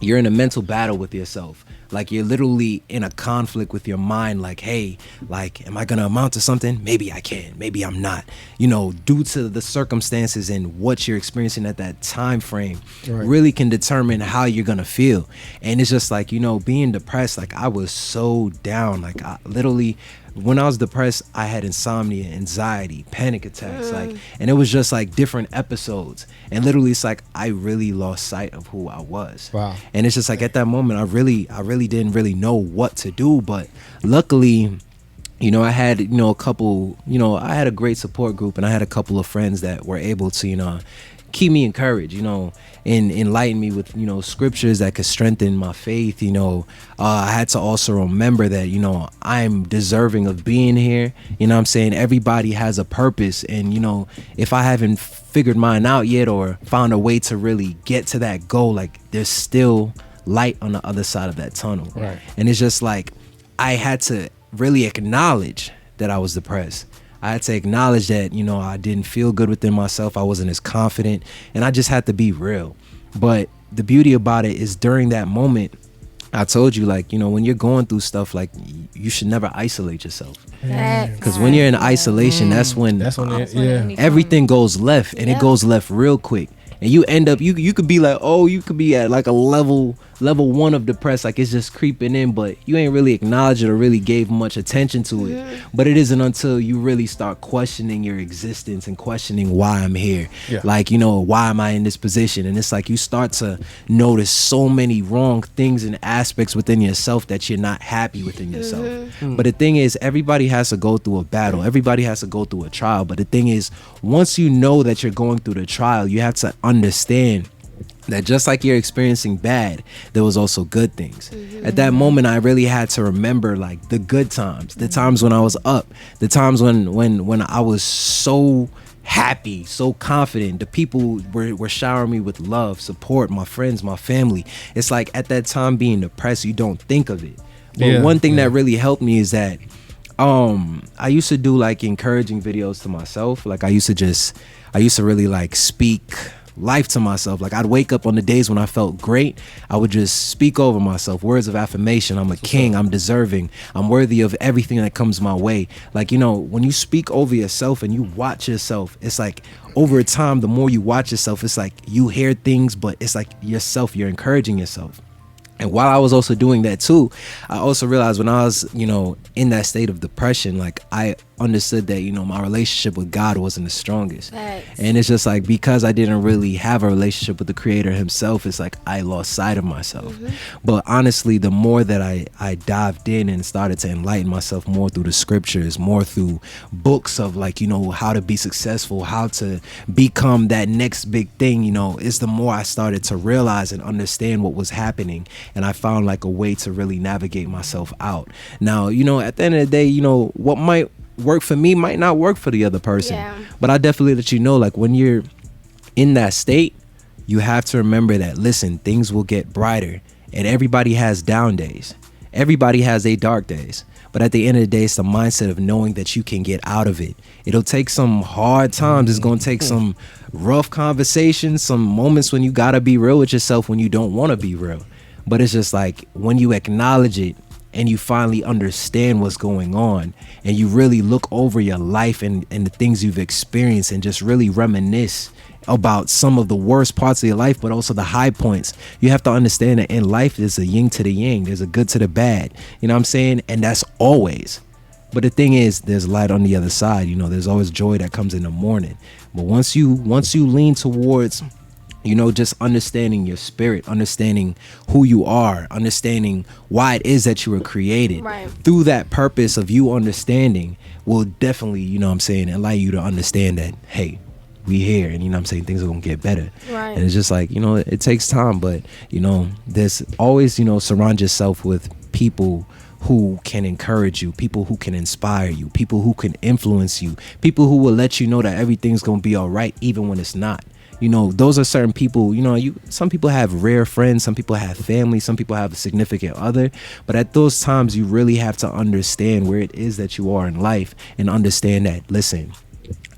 you're in a mental battle with yourself. Like, you're literally in a conflict with your mind. Like, hey, like, am I gonna amount to something? Maybe I can, maybe I'm not. You know, due to the circumstances and what you're experiencing at that time frame, really can determine how you're gonna feel. And it's just like, you know, being depressed, like, I was so down. Like, I literally, when I was depressed, I had insomnia, anxiety, panic attacks, like, and it was just like different episodes. And literally, it's like I really lost sight of who I was. Wow. And it's just like, at that moment, I really didn't really know what to do. But luckily, you know, I had, you know, a couple, you know, I had a great support group, and I had a couple of friends that were able to, you know, keep me encouraged, you know, and enlighten me with, you know, scriptures that could strengthen my faith. You know, I had to also remember that, you know, I'm deserving of being here. You know what I'm saying? Everybody has a purpose. And, you know, if I haven't figured mine out yet or found a way to really get to that goal, like, there's still light on the other side of that tunnel. Right. And it's just like, I had to really acknowledge that I was depressed. I had to acknowledge that, you know, I didn't feel good within myself. I wasn't as confident, and I just had to be real. But the beauty about it is, during that moment, I told you, like, you know, when you're going through stuff, like, you should never isolate yourself. Because when you're in isolation, that's when everything goes left, and it goes left real quick. And you end up, you could be like, oh, you could be at like a level 1 of depressed, like, it's just creeping in, but you ain't really acknowledged it or really gave much attention to it. But it isn't until you really start questioning your existence and questioning why I'm here. Like, you know, why am I in this position? And it's like, you start to notice so many wrong things and aspects within yourself that you're not happy within yourself. But the thing is, everybody has to go through a battle. Everybody has to go through a trial. But the thing is, once you know that you're going through the trial, you have to understand that just like you're experiencing bad, there was also good things. At that moment, I really had to remember, like, the good times, the times when I was up, the times when I was so happy, so confident. The people were showering me with love, support, my friends, my family. It's like, at that time, being depressed, you don't think of it. But one thing that really helped me is that I used to do, like, encouraging videos to myself. Like, I used to really, like, speak life to myself. Like, I'd wake up on the days when I felt great, I would just speak over myself, words of affirmation. I'm a king, I'm deserving, I'm worthy of everything that comes my way. Like, you know, when you speak over yourself and you watch yourself, it's like, over time, the more you watch yourself, it's like you hear things, but it's like yourself, you're encouraging yourself. And while I was also doing that too, I also realized when I was, you know, in that state of depression, like, I understood that, you know, my relationship with God wasn't the strongest. Facts. And it's just like, because I didn't really have a relationship with the Creator himself, it's like I lost sight of myself. But honestly, the more that I dived in and started to enlighten myself more through the scriptures, more through books of like, you know, how to be successful, how to become that next big thing, you know, it's the more I started to realize and understand what was happening. And I found like a way to really navigate myself out. Now, you know, at the end of the day, you know, what might work for me might not work for the other person. Yeah. But I definitely let you know, like, when you're in that state, you have to remember that, listen, things will get brighter, and everybody has down days. Everybody has their dark days. But at the end of the day, it's the mindset of knowing that you can get out of it. It'll take some hard times. It's going to take some rough conversations, some moments when you got to be real with yourself when you don't want to be real. But it's just like, when you acknowledge it and you finally understand what's going on, and you really look over your life and the things you've experienced, and just really reminisce about some of the worst parts of your life, but also the high points. You have to understand that in life, there's a yin to the yang, there's a good to the bad. You know what I'm saying? And that's always. But the thing is, there's light on the other side. You know, there's always joy that comes in the morning. But once you lean towards, you know, just understanding your spirit, understanding who you are, understanding why it is that you were created, Right. through that purpose of you understanding will definitely, you know what I'm saying, allow you to understand that, hey, we here, and you know what I'm saying, things are gonna get better. Right. And it's just like, you know, it takes time, but you know, there's always, you know, surround yourself with people who can encourage you, people who can inspire you, people who can influence you, people who will let you know that everything's gonna be all right even when it's not. You know, those are certain people, you know, some people have rare friends, some people have family, some people have a significant other, but at those times you really have to understand where it is that you are in life, and understand that, listen,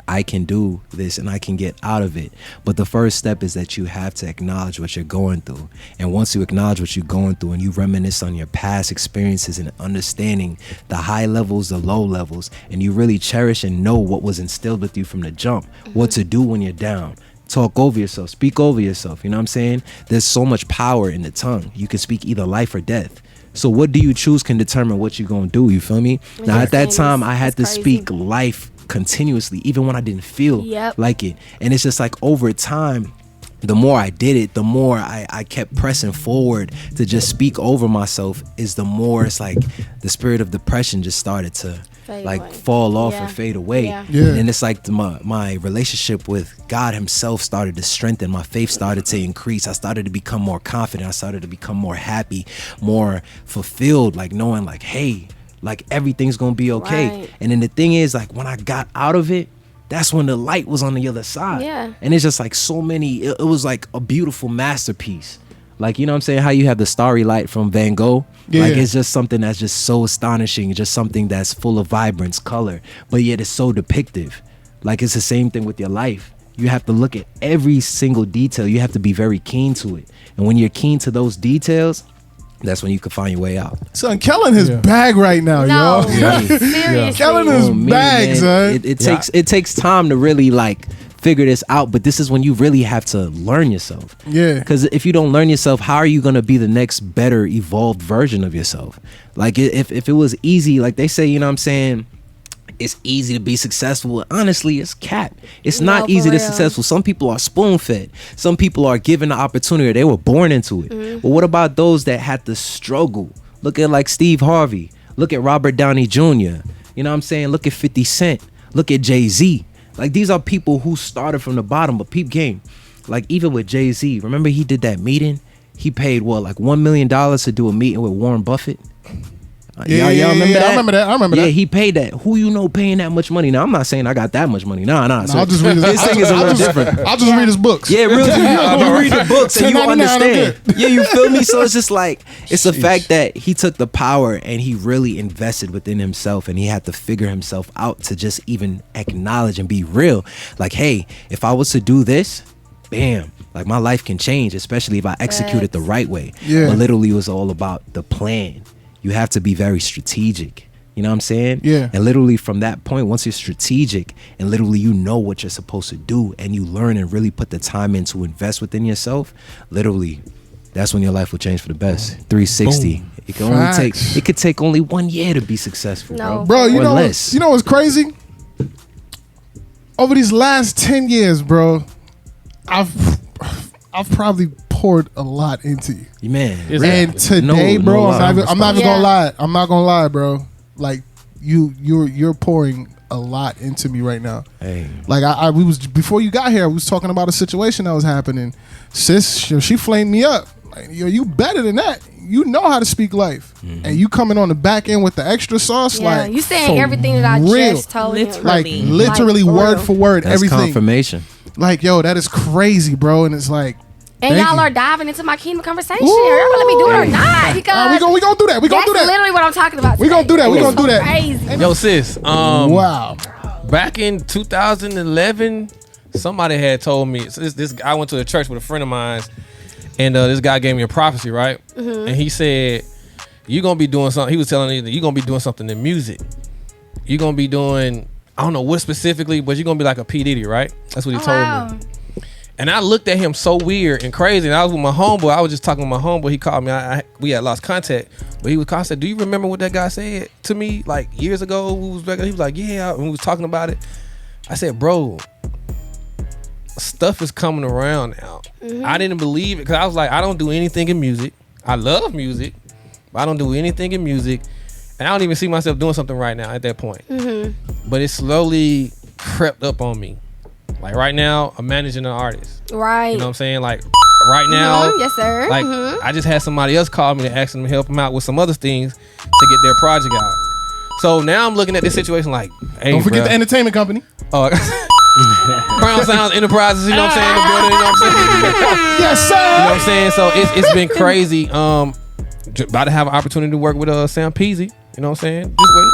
I can do this and I can get out of it. But the first step is that you have to acknowledge what you're going through. And once you acknowledge what you're going through and you reminisce on your past experiences and understanding the high levels, the low levels, and you really cherish and know what was instilled with you from the jump, what to do when you're down. Talk over yourself, speak over yourself. You know what I'm saying? There's so much power in the tongue. You can speak either life or death. So what do you choose can determine what you're going to do. You feel me? Now, at that time, I had to speak life continuously, even when I didn't feel like it. And it's just like, over time, the more I did it, the more I kept pressing forward to just speak over myself, is the more it's like the spirit of depression just started to fall off and fade away. And it's like my relationship with God himself started to strengthen. My faith started to increase. I started to become more confident. I started to become more happy, more fulfilled, like knowing like, hey, like everything's gonna be okay. Right. And then the thing is, like, when I got out of it, that's when the light was on the other side. And it's just like so many, it was like a beautiful masterpiece. Like, you know what I'm saying, how you have the starry light from Van Gogh. Like, it's just something that's just so astonishing, just something that's full of vibrance, color, but yet it's so depictive. Like, it's the same thing with your life. You have to look at every single detail. You have to be very keen to it. And when you're keen to those details, that's when you can find your way out. Son, Kellen his bag right now, no, yo. Seriously. Kellen his bag, son. It takes time to really like figure this out, but this is when you really have to learn yourself. Because if you don't learn yourself, how are you gonna be the next better evolved version of yourself? Like, if it was easy, like they say, you know what I'm saying, it's easy to be successful. Honestly, it's cap. It's not easy to be successful. Some people are spoon-fed. Some people are given the opportunity. They were born into it. But what about those that had to struggle? Look at like Steve Harvey. Look at Robert Downey Jr. You know what I'm saying? Look at 50 Cent. Look at Jay-Z. Like, these are people who started from the bottom, but peep game. Like, even with Jay-Z, remember he did that meeting? He paid, what, like $1 million to do a meeting with Warren Buffett? Y'all remember that? I remember that. Yeah, he paid that. Who you know paying that much money? Now, I'm not saying I got that much money. Nah. So I'll just read this thing is a little different. I'll just read his books. Yeah, really. You read the books and you understand. Yeah, you feel me? So it's just like, it's the fact that he took the power and he really invested within himself, and he had to figure himself out to just even acknowledge and be real. Like, hey, if I was to do this, bam, like my life can change, especially if I execute it the right way. But literally, it was all about the plan. You have to be very strategic. You know what I'm saying? And literally from that point, once you're strategic and literally you know what you're supposed to do, and you learn and really put the time in to invest within yourself, literally that's when your life will change for the best. 360. Boom. It can it could take only 1 year to be successful, No. Bro, you Or know, less. you know what's crazy? Over these last 10 years, bro, I've probably poured a lot into you. Man. And today, No bro, lie. I'm not even Yeah. gonna lie. I'm not gonna lie, bro. Like you're pouring a lot into me right now. Hey. Like we was before you got here, we was talking about a situation that was happening. Sis, she flamed me up. Like, yo, you better than that. You know how to speak life, and you coming on the back end with the extra sauce. Yeah, like you saying for everything that I real. just told him. Literally. Like literally Like, for word real. for word, That's everything. confirmation. Like, yo, that is crazy, bro. And it's like, And thank y'all you. are diving into my kingdom conversation. Ooh. Y'all gonna let me do it or not? Because we gonna do that. We gonna that's do that. literally what I'm talking about. We gonna do that. We It's gonna do that. Crazy. Yo, sis. Wow. Back in 2011, somebody had told me. So this I went to a church with a friend of mine, and this guy gave me a prophecy, right? Mm-hmm. And he said, "You're gonna be doing something." He was telling me that you're gonna be doing something in music. You're gonna be doing, I don't know what specifically, but you're gonna be like a P Diddy, right? That's what he told me. And I looked at him so weird and crazy. And I was with my homeboy. I was just talking with my homeboy. He called me. We had lost contact. But he was calling. I said, "Do you remember what that guy said to me like years ago?" He was like, "Yeah." And we was talking about it. I said, "Bro, stuff is coming around now." I didn't believe it because I was like, I don't do anything in music. I love music, but I don't do anything in music. And I don't even see myself doing something right now at that point. But it slowly crept up on me. Like right now, I'm managing an artist. Right. You know what I'm saying? Like right now, Yes, sir. like I just had somebody else call me to ask them to help them out with some other things to get their project out. So now I'm looking at this situation like, hey, Don't forget bruh. the entertainment company. Crown Sounds Enterprises, you know what I'm saying? In the building, you know what I'm saying? Yes, sir. You know what I'm saying? So it's been crazy. About to have an opportunity to work with Sam Peasy. You know what I'm saying? Just waiting.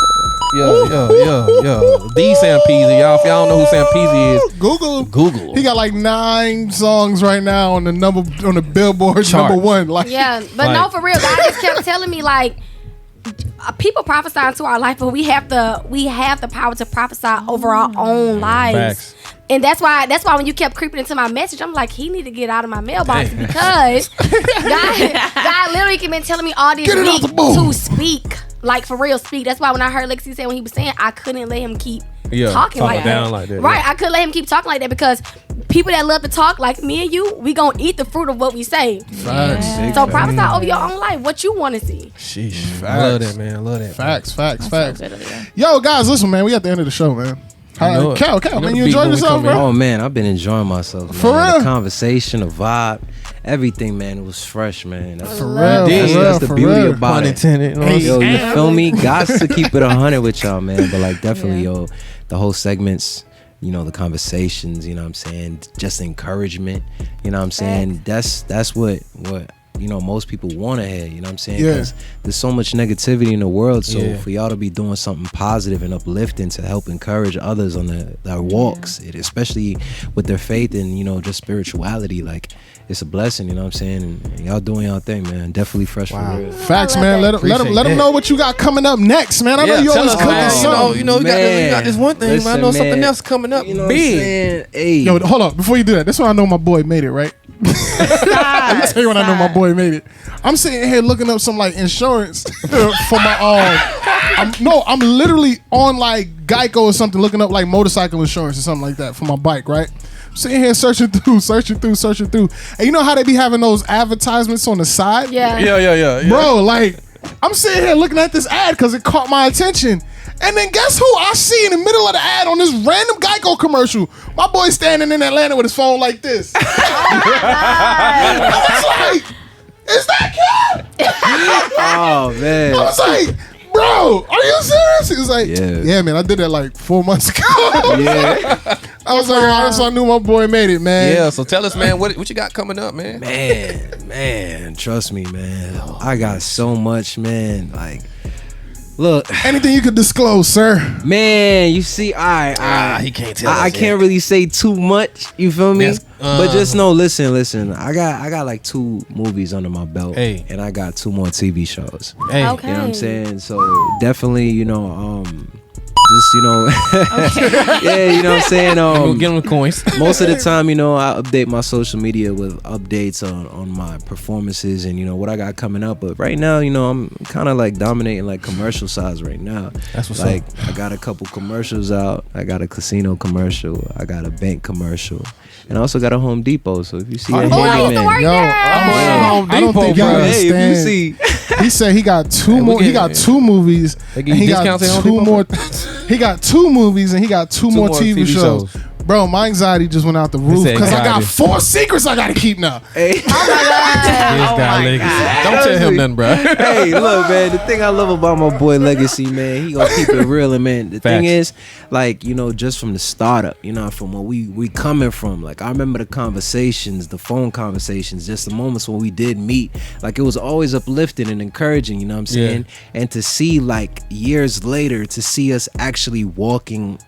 Yeah. The Sam Peasy, y'all. If y'all don't know who Sam Peasy is, Google. Google. He got like 9 songs right now on the Billboard Chart. #1. Like, Yeah, but Like- no, for real, God just kept telling me like, people prophesy into our life, but we have the power to prophesy over our own lives. Facts. And that's why when you kept creeping into my message, I'm like, he need to get out of my mailbox because God literally been telling me all this Get it out week the bowl. to speak, like for real, speak. That's why when I heard Lexi say when he was saying, I couldn't let him keep talking like down that. like that. Right, Yeah. I couldn't let him keep talking like that because people that love to talk like me and you, we gonna eat the fruit of what we say. facts. So prophesy over your own life, what you want to see. Sheesh. I love that, man. I love that. Facts. So good, Aaliyah. Yo, guys, listen, man. We at the end of the show, man. know it. Cal, You know man, the you beat enjoyed when we yourself, come in. bro? Oh man, I've been enjoying myself. Man. For real? The conversation, the vibe, everything, man. It was fresh, man. That's, For real, that's the for beauty real. about Pun it. intended. You know what I'm Hey, Yo, saying? you feel me? Gots to keep it 100 with y'all, man. But like, definitely, yo, the whole segments, you know, the conversations, you know what I'm saying? Just encouragement, you know what I'm saying? That's what you know, most people want to hear, you know what I'm saying? Yeah. 'Cause there's so much negativity in the world. So Yeah. for y'all to be doing something positive and uplifting to help encourage others on their walks, especially with their faith and, you know, just spirituality, like, it's a blessing, you know what I'm saying? And y'all doing y'all thing, man. Definitely fresh for real. Facts, I man. love Let Appreciate them that. know what you got coming up next, man. I know you tell always us, cooking man. something. You know, you got this one thing, but I know Listen, something man. else coming up You know what I'm big. saying? Hey. Yo, hold on. Before you do that, this is when I know my boy made it, right? Let me tell you when I know my boy made it. I'm sitting here looking up some like insurance for my I'm literally on like Geico or something looking up like motorcycle insurance or something like that for my bike, right? I'm sitting here searching through. And you know how they be having those advertisements on the side? Yeah. Yeah. Bro, like, I'm sitting here looking at this ad because it caught my attention. And then guess who I see in the middle of the ad on this random Geico commercial? My boy standing in Atlanta with his phone like this. I was like, is that Cal? Oh, man. I was like, bro, are you serious? He was like, Yeah. yeah, man, I did that like 4 months ago. Yeah. I was like, oh, so I knew my boy made it, man. Yeah, so tell us, man, what you got coming up, man? Man, trust me, man. I got so much, man. Like, look, Anything you could disclose, sir? man, you see, He can't tell I us can't yet. really say too much. You feel me? Yes, But just know, listen. I got like 2 movies under my belt, Hey. and I got 2 more TV shows. Hey, Okay. You know what I'm saying? So definitely, you know, just yeah, you know what I'm saying. Get them the coins. Most of the time, I update my social media with updates on my performances and what I got coming up. But right now, I'm kind of like dominating like commercial size right now. That's what's like up. I got a couple commercials out. I got a casino commercial. I got a bank commercial, and I also got a Home Depot. So if you see a handyman, yo, I don't think y'all understand. Hey, if you see. He said he got two more. He got 2 movies. They And give you he got discounts at Home 2 Depot? more. He got 2 movies and he got 2 more more TV TV shows. shows. Bro, my anxiety just went out the roof said because I got anxiety. 4 secrets I gotta keep now. Hey. This guy Legacy. Don't tell him nothing, bro. Hey, look, man. The thing I love about my boy Legacy, man, he gonna keep it real, and man, the thing is, like, just from the startup, from where we coming from. Like, I remember the conversations, the phone conversations, just the moments when we did meet. Like, it was always uplifting and encouraging. You know what I'm saying? Yeah. And to see, like, years later, to see us actually walking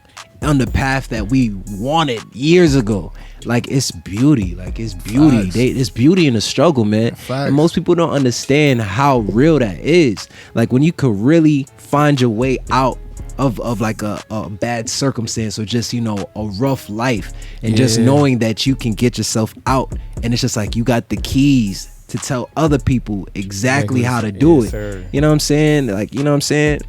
on the path that we wanted years ago, like, it's beauty. Like, it's beauty. Facts. It's beauty in the struggle, man. Facts. And most people don't understand how real that is. Like, when you could really find your way out of like a bad circumstance, or just a rough life, and just knowing that you can get yourself out, and it's just like you got the keys to tell other people exactly how to do it. Sir. You know what I'm saying? Like, you know what I'm saying?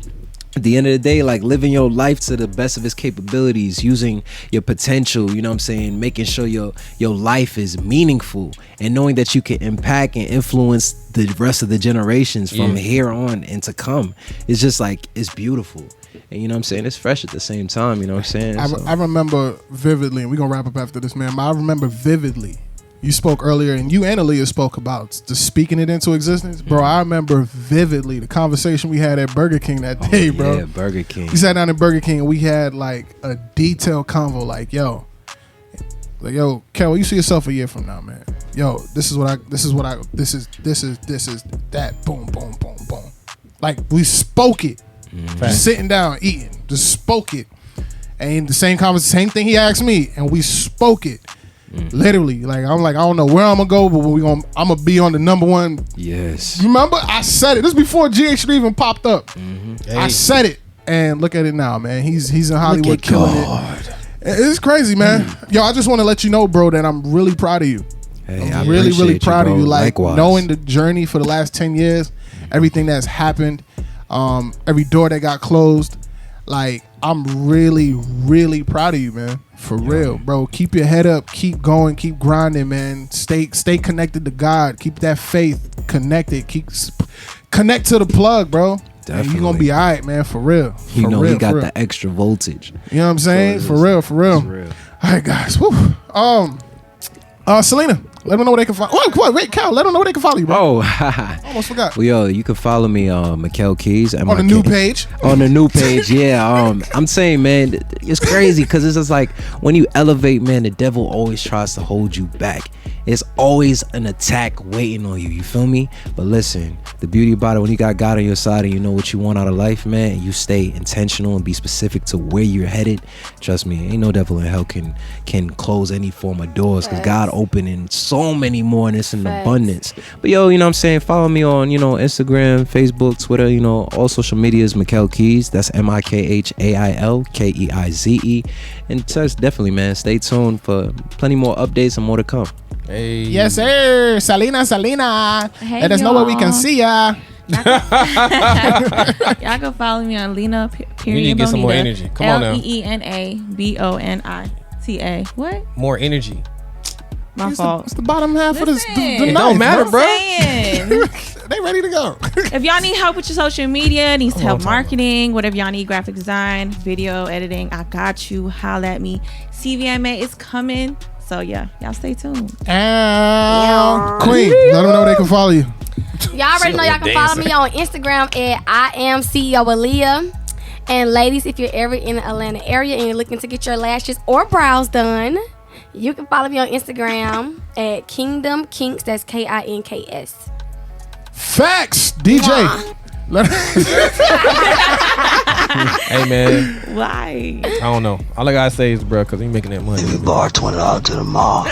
At the end of the day, like, living your life to the best of its capabilities, using your potential, you know what I'm saying, making sure your life is meaningful, and knowing that you can impact and influence the rest of the generations from here on and to come. It's just like, it's beautiful. And you know what I'm saying, it's fresh at the same time, you know what I'm saying? I remember vividly, and we're gonna wrap up after this, man. But I remember vividly. You spoke earlier, and you and Aaliyah spoke about just speaking it into existence. Bro, I remember vividly the conversation we had at Burger King that day, bro. Yeah, Burger King. We sat down at Burger King and we had like a detailed convo, like, yo, Kel, you see yourself a year from now, man. Yo, this is that. Boom, boom, boom, boom. Like, we spoke it. Just sitting down, eating. Just spoke it. And the same conversation, same thing he asked me, and we spoke it. Literally, like, I'm like, I don't know where I'm gonna go, but I'm gonna be on the number 1. Yes. Remember, I said it. This is before GH3 even popped up. Hey. I said it, and look at it now, man. He's in Hollywood killing it. It's crazy, man. Yo, I just want to let you know, bro, that I'm really proud of you. Hey, I'm I really appreciate proud you, of you. bro. Like, Likewise. knowing the journey for the last 10 years, everything that's happened, every door that got closed. Like, I'm really, really proud of you, man. For real, bro. Keep your head up. Keep going. Keep grinding, man. Stay connected to God. Keep that faith connected. Connect to the plug, bro. Definitely. And you gonna be all right, man. For real. You know, he got for real. the extra voltage. You know what I'm saying? So For real. it's real. All right, guys. Woo. Selena, let them know where they can follow. Wait, Cal, let them know where they can follow you, bro. Oh, Almost forgot. well, yo, you can follow me, Mikhail Keize, On the new page. On the new page, yeah. I'm saying, man, it's crazy because it's just like when you elevate, man, the devil always tries to hold you back. It's always an attack waiting on you. You feel me? But listen, the beauty about it, when you got God on your side and you know what you want out of life, man, and you stay intentional and be specific to where you're headed. Trust me, ain't no devil in hell can close any form of doors, because God opening so many more, and it's in abundance. But yo, you know what I'm saying? Follow me on, Instagram, Facebook, Twitter, all social medias, Mikhail Keize. That's MikhailKeize. And just definitely, man, stay tuned for plenty more updates and more to come. Hey. Yes, sir. Salina. Hey, Let us know where we can see ya. Y'all can follow me on Lena period You need to get some more Bonita. energy. Come on now. LEENABONITA. What? More energy. My fault. It's the bottom half of the Listen. the It night, don't matter, bro. Saying. They ready to go. If y'all need help with your social media, needs help talking marketing, whatever y'all need, graphic design, video editing, I got you. Holla at me. CVMA is coming. So yeah, y'all stay tuned. Queen, let them know where they can follow you. Y'all already know y'all can follow me on Instagram at I am CEO AALIYAH. And ladies, if you're ever in the Atlanta area and you're looking to get your lashes or brows done, you can follow me on Instagram at Kingdom Kinks. That's KINKS. Facts, DJ. Hey, man. Why? I don't know. All I gotta say is, bro, because he making that money. Bar $20 to the mall.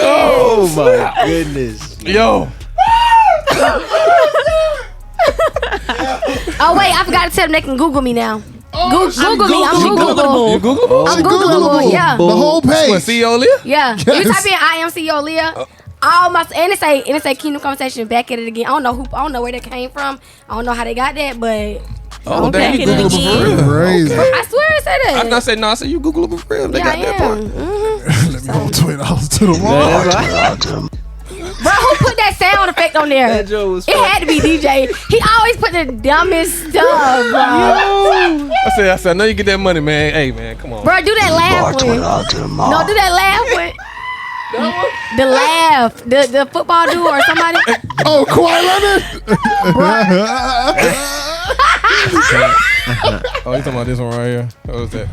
Oh my goodness. Yo. Oh wait, I forgot to tell them they can Google me now. Google me. I'm Googleable. You Googleable? I'm Googleable. Yeah. The whole page. What, CEO AALIYAH? Yeah. Yes. You type in I am CEO AALIYAH. All my and it say Kingdom Conversation. Back at it again. I don't know where that came from. I don't know how they got that, but. Oh, Okay. damn, you Googleable for real. Crazy. I swear it said that. I was gonna say, no, I said you Googleable for real. They Yeah, got I that part. am. Let me go $20 to the wall. Bro, who put that sound effect on there? That joke was It had to be DJ. He always put the dumbest stuff, bro. I said, I know you get that money, man. Hey, man, come on. Bro, do that laugh one. $20 to the mall. No, do that laugh one. The laugh, the football dude or somebody. Oh, Kawhi Leonard. Oh, you talking about this one right here? What was that?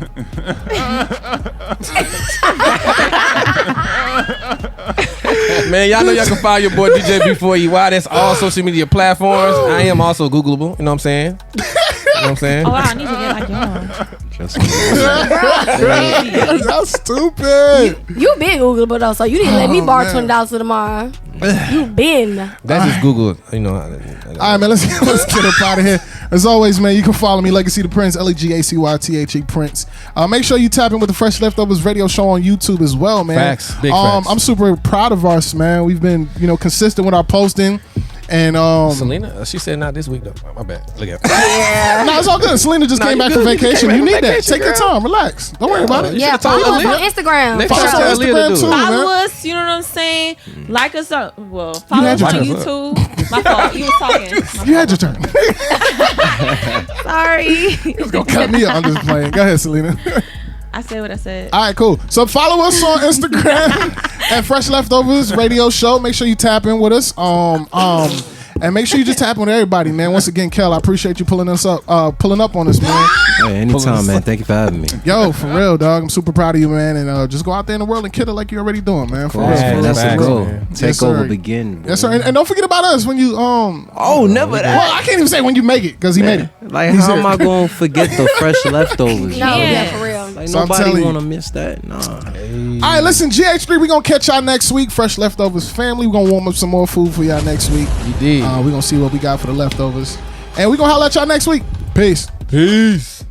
Man, y'all know y'all can follow your boy DJ B4EY. That's all social media platforms. I am also Googleable. You know what I'm saying? You know what I'm saying? Oh, wow, I need to get like y'all. That's stupid. You been Googleable though, so you didn't let me borrow man. $20 to tomorrow. You been. That's just Google. You know. All right, man, let's get up out of here. As always, man, you can follow me, Legacy the Prince, LEGACYTHE Prince. Make sure you tap in with the Fresh Leftovers radio show on YouTube as well, man. Facts, big facts. I'm super proud of us, man. We've been, consistent with our posting. And Selena, she said not this week though. My bad. Look at. No, it's all good. Selena just came back from vacation. You need that. Take your time. Relax. Don't worry about it. Yeah, told follow us Aaliyah. on Instagram. Next Follow us time on tell Aaliyah to Instagram do too, it. man. Follow us, you know what I'm saying? Like us on, follow had us on your YouTube. My fault, you was talking. You had your turn. Sorry. It's gonna cut me up. I'm just playing. Go ahead, Selena. I said what I said. All right, cool. So follow us on Instagram at Fresh Leftovers Radio Show. Make sure you tap in with us. And make sure you just tap in with everybody, man. Once again, Kel, I appreciate you pulling up on us, man. Hey, anytime, man. Thank you for having me. Yo, for real, dog. I'm super proud of you, man. And just go out there in the world and kill it like you're already doing, man. For real, Yeah, for real, that's for the real. goal. man. Take Yes, over, sir. begin. Yes, sir. And don't forget about us when you Oh, never that. Well, I can't even say when you make it because he made it. Like, He's how here. am I going to forget the fresh leftovers? No, Yeah. yeah, for real. Like, So I'm telling nobody you. want to miss that. Nah. All right, listen, GH3, we're going to catch y'all next week. Fresh Leftovers family. We're going to warm up some more food for y'all next week. You did. We're going to see what we got for the leftovers. And we're going to holler at y'all next week. Peace. Peace.